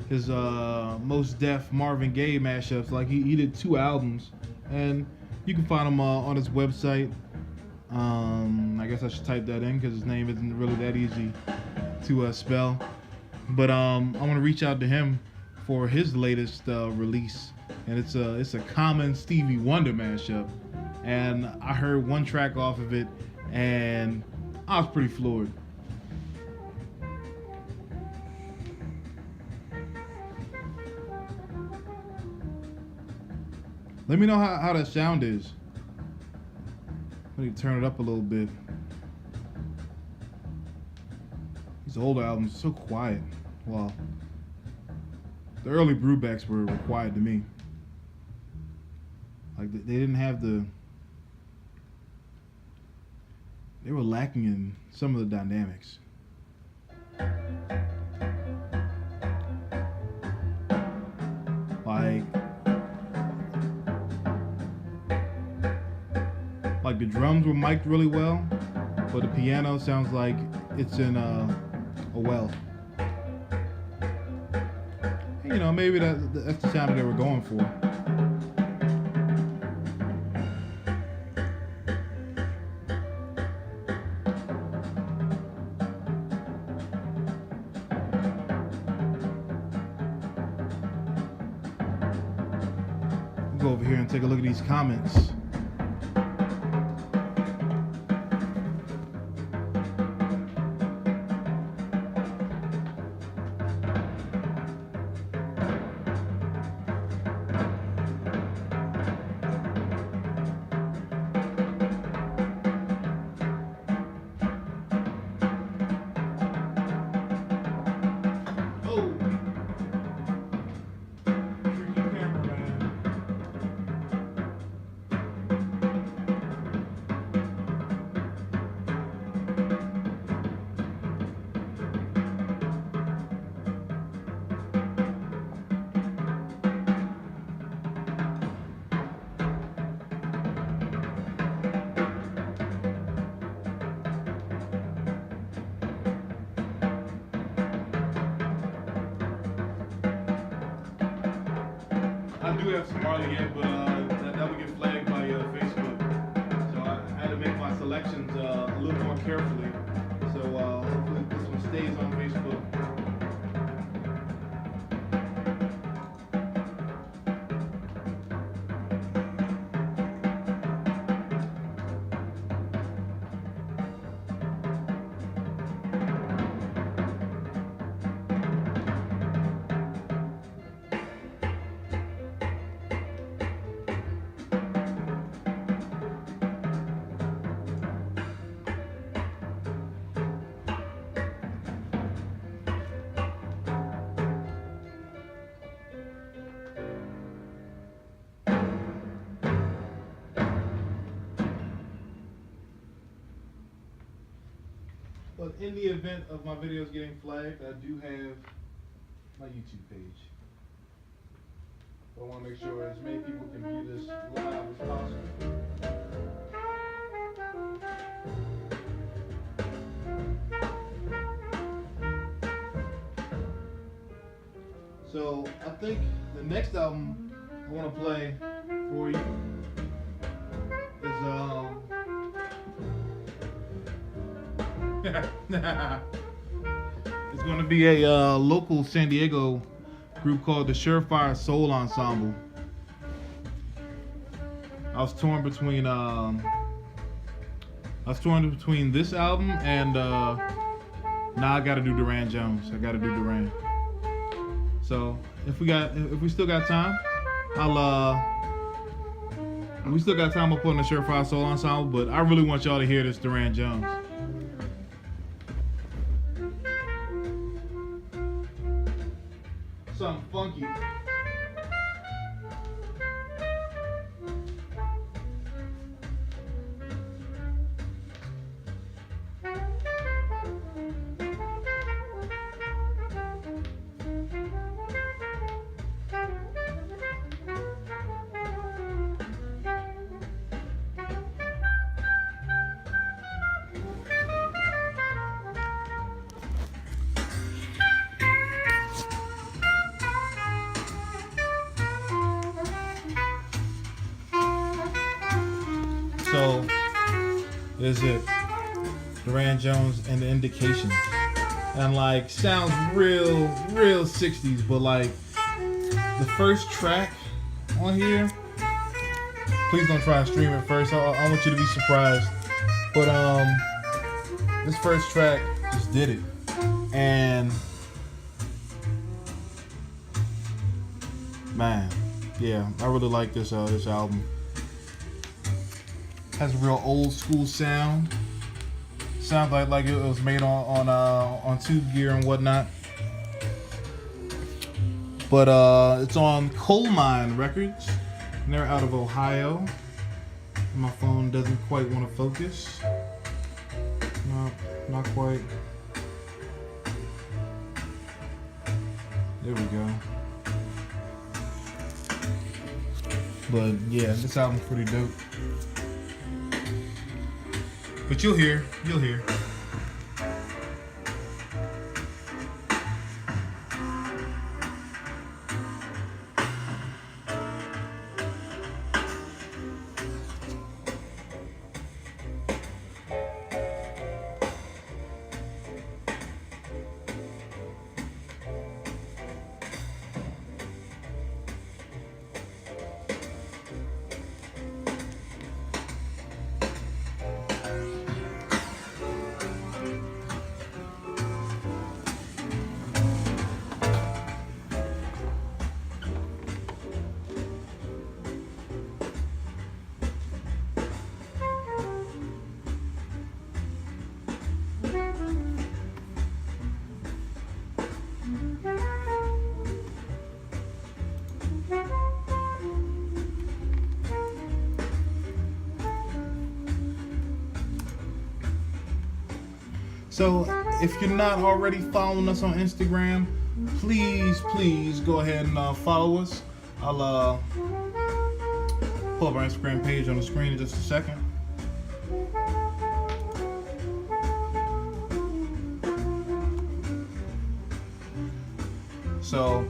S1: his Most Def Marvin Gaye mashups. Like he did 2 albums, and you can find them on his website. I guess I should type that in because his name isn't really that easy to spell. But I'm gonna reach out to him for his latest release, and it's a Common Stevie Wonder mashup. And I heard one track off of it, and I was pretty floored. Let me know how that sound is. Let me turn it up a little bit. These older albums are so quiet. Well, the early Brewbacks were quiet to me. Like they didn't have they were lacking in some of the dynamics. Like the drums were mic'd really well, but the piano sounds like it's in a well. You know, maybe that's the sound that they were going for. Go over here and take a look at these comments. do have some Marley yet, but that would get flagged by Facebook. So I had to make my selections a little more carefully. So hopefully this one stays on Facebook. But in the event of my videos getting flagged, I do have my YouTube page. So I want to make sure as many people can view this live as possible. So I think the next album I want to play for you is it's going to be a local San Diego group called the Surefire Soul Ensemble. I was torn between this album and now I got to do Norah Jones. I got to do Norah. So if we still got time, I'll put on the Surefire Soul Ensemble. But I really want y'all to hear this Norah Jones. Something funky. So, this is it. Norah Jones and the Indications. And like, sounds real 60s, but like, the first track on here, please don't try and stream it first. I want you to be surprised. But this first track just did it. And man, yeah, I really like this album. Has a real old school sound. Sounds like it was made on tube gear and whatnot. But it's on Coal Mine Records, and they're out of Ohio. My phone doesn't quite want to focus. No, not quite. There we go. But yeah, this album's pretty dope. But you'll hear. So if you're not already following us on Instagram, please go ahead and follow us. I'll pull up our Instagram page on the screen in just a second. So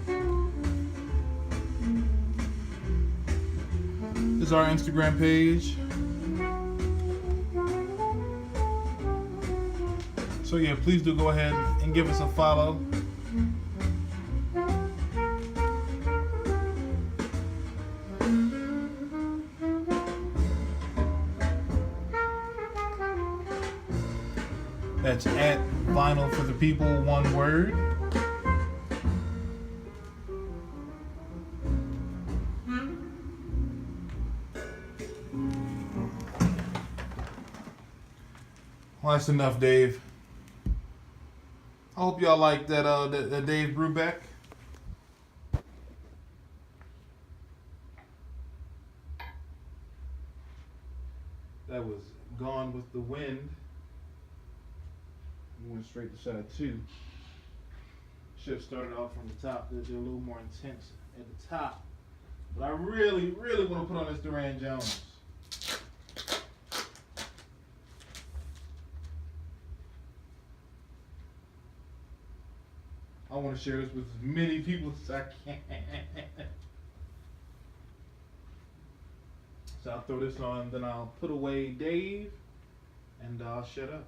S1: is our Instagram page. So yeah, please do go ahead and give us a follow. That's at Vinyl for the People, one word. Well, that's enough, Dave. I hope y'all like that Dave Brubeck. That was Gone with the Wind. We went straight to side 2. Should have started off from the top. They're a little more intense at the top. But I really, really want to put on this Norah Jones. I want to share this with as many people as I can. So I'll throw this on, then I'll put away Dave, and I'll shut up.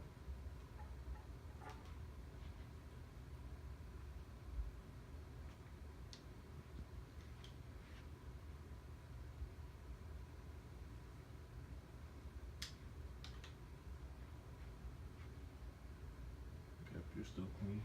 S1: Okay, you're still clean.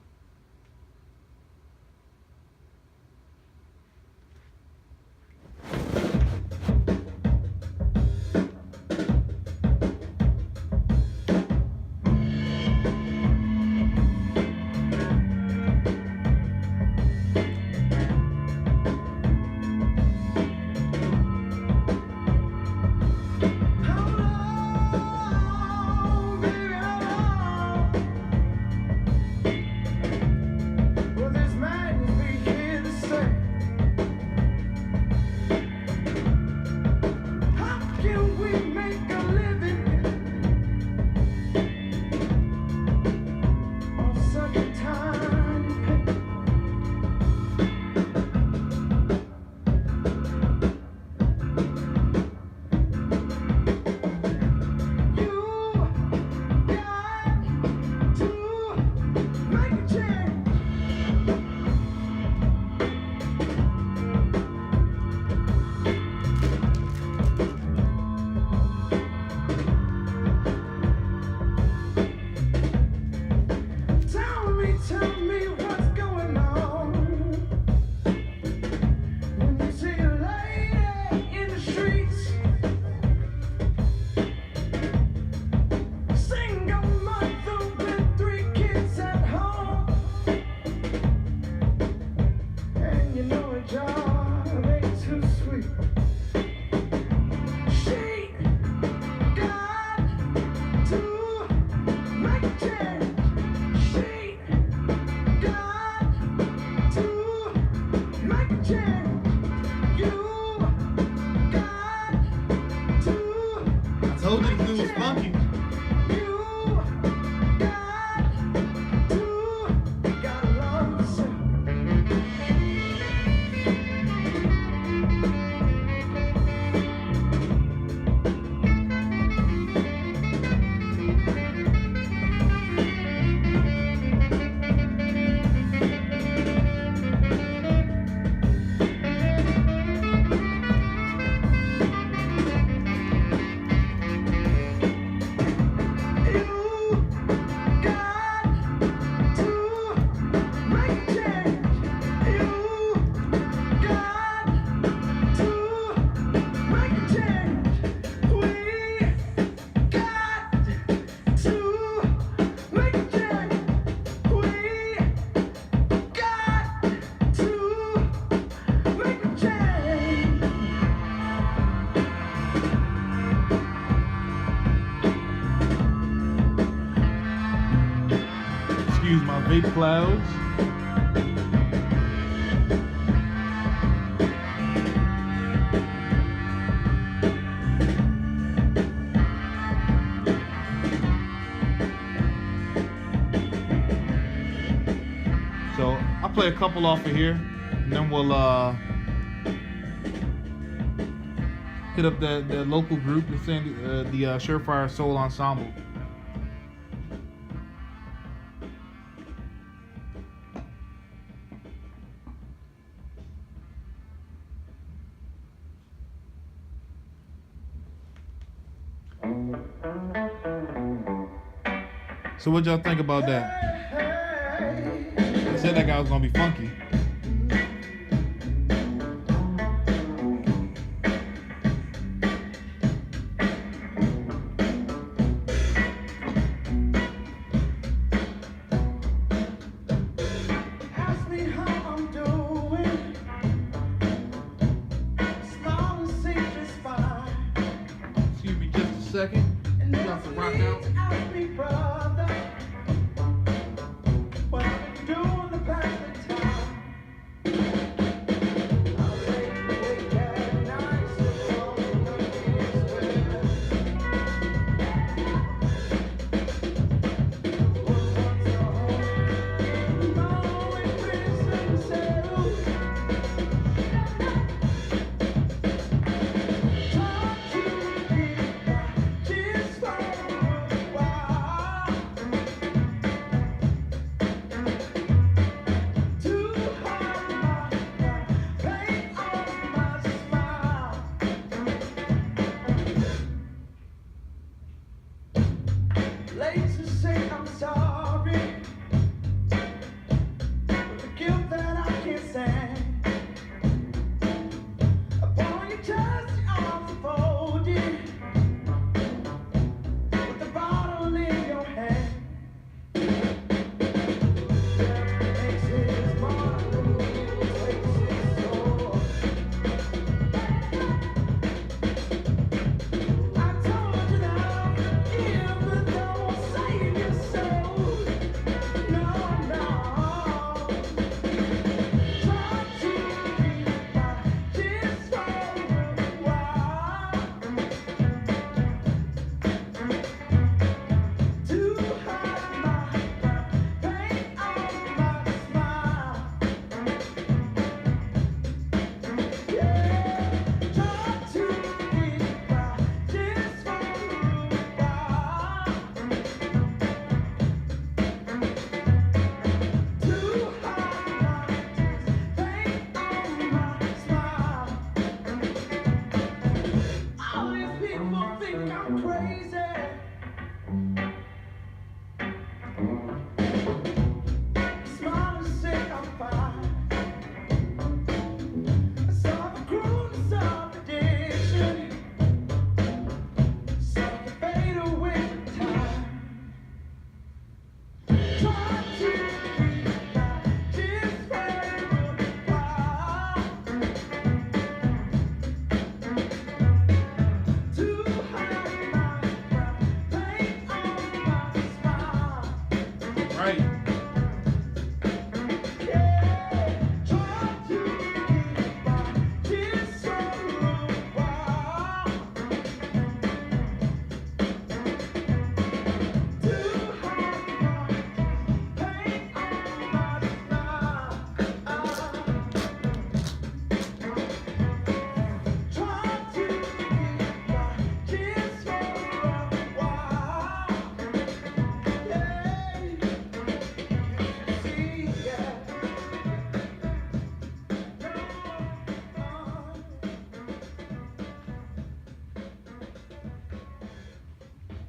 S1: Told you it was funky. Excuse my vape clouds. So I'll play a couple off of here, and then we'll hit up the local group and send the Surefire Soul Ensemble. So what y'all think about that? They said that guy was gonna be funky.
S2: Ask me how I'm doing. Smile and say just fine.
S1: Excuse me just a second.
S2: And
S1: Got to rock out.
S2: ask me, brother, what I've been doing the past time. I'll lay awake at night, so all the is well. Once a home, now in prison cell. Talk to me, just for a while. Too hard, paint on my smile. Late to say I'm sorry for the guilt that I can't stand. Upon your chest, your arms are folded, with the bottle in your hand. Makes his mark, takes his soul. I told you that I'll forgive, but that won't save your soul. No, no. Try to be my just for a while. Too hard, my paint on my smile. Yeah, try to be my just for a while. Too hard, paint on my smile. All these people think I'm crazy. Smile and say I'm fine. I saw the cruelness of addiction, saw the fade away with time. Try to be my just for a while. Too hard, paint on my smile.
S1: Right.
S2: Yeah, try to be my just for a while. Too hard, paint on my smile. Try to be my just for a while. See, yeah.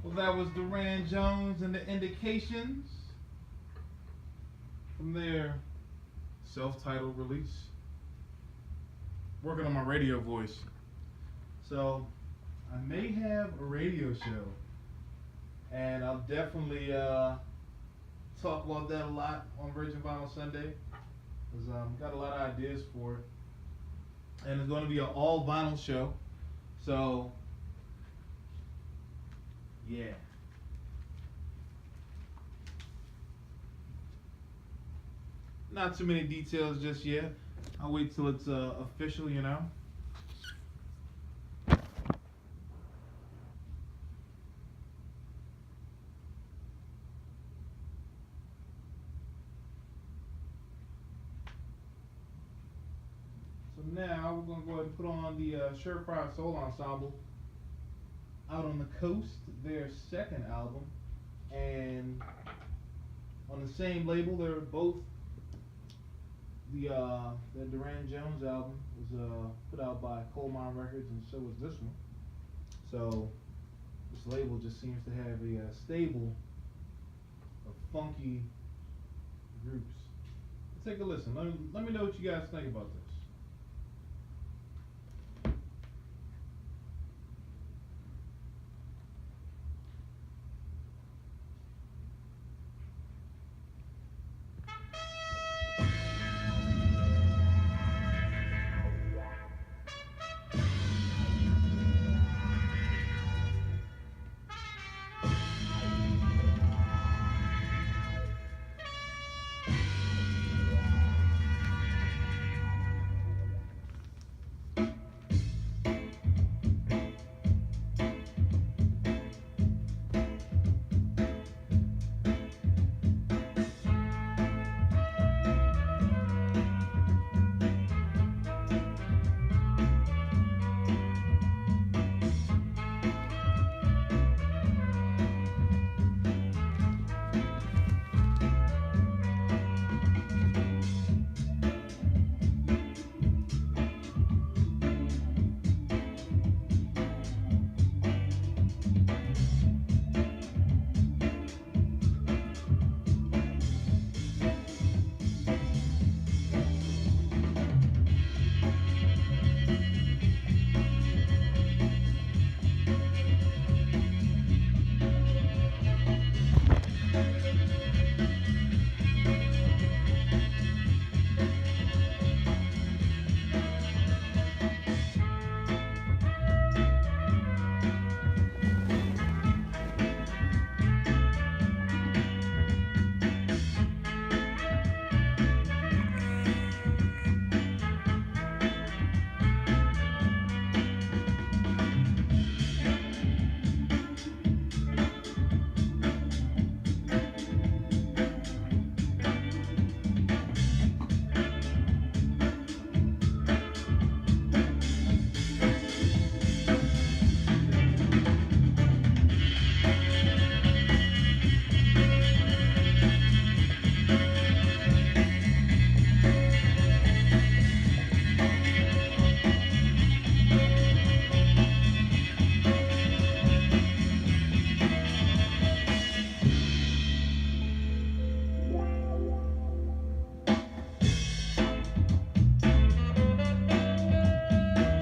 S1: Well, that was Norah Jones and the Indications from their self-titled release. Working on my radio voice. So, I may have a radio show. And I'll definitely talk about that a lot on Virgin Vinyl Sunday. Because got a lot of ideas for it. And it's going to be an all vinyl show. So, yeah. Not too many details just yet. I'll wait till it's official, you know. So now we're going to go ahead and put on the Surefire Soul Ensemble, Out on the Coast, their second album. And on the same label, they're both the Norah Jones album was put out by Coal Mine Records, and so was this one. So this label just seems to have a stable of funky groups. Let's take a listen. Let me know what you guys think about this.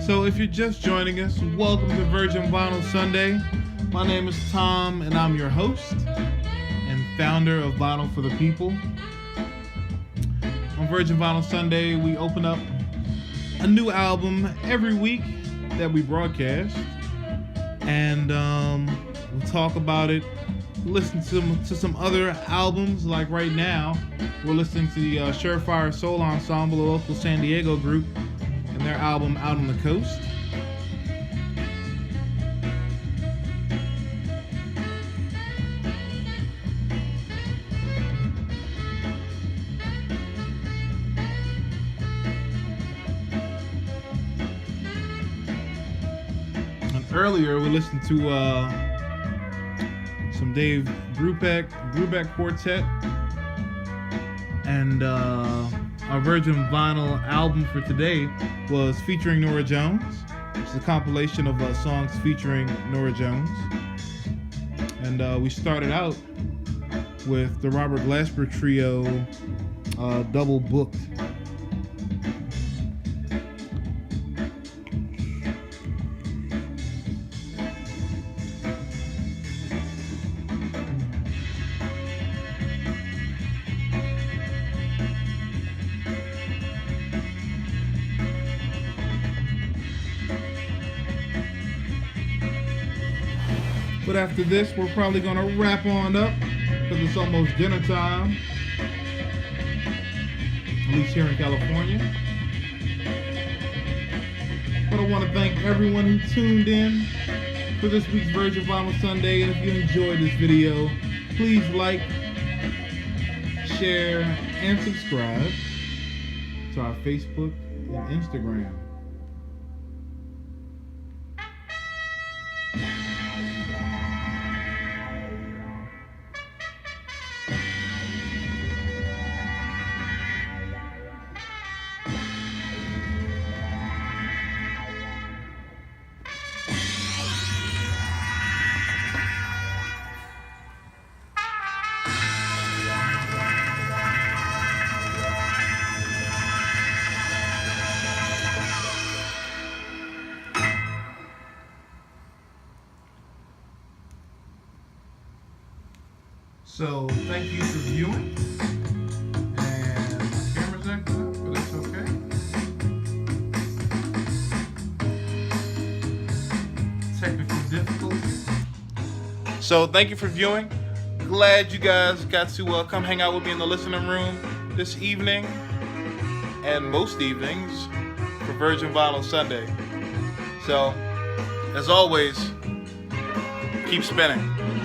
S1: So if you're just joining us, welcome to Virgin Vinyl Sunday. My name is Tom, and I'm your host and founder of Vinyl for the People. On Virgin Vinyl Sunday, we open up a new album every week that we broadcast, and we'll talk about it, listen to some other albums. Like right now, we're listening to the Surefire Soul Ensemble, a local San Diego group, and their album Out on the Coast. And earlier we listened to some Dave Brubeck Quartet, and our Virgin Vinyl album for today was featuring Norah Jones, which is a compilation of songs featuring Norah Jones. And we started out with the Robert Glasper Trio, Double Booked. But after this, we're probably going to wrap on up because it's almost dinner time, at least here in California. But I want to thank everyone who tuned in for this week's Virgin Vinyl Sunday. And if you enjoyed this video, please like, share, and subscribe to our Facebook and Instagram. So thank you for viewing. And my camera's acting up, but it's okay. Technical difficulties. So thank you for viewing. Glad you guys got to come hang out with me in the listening room this evening and most evenings for Virgin Vinyl Sunday. So, as always, keep spinning.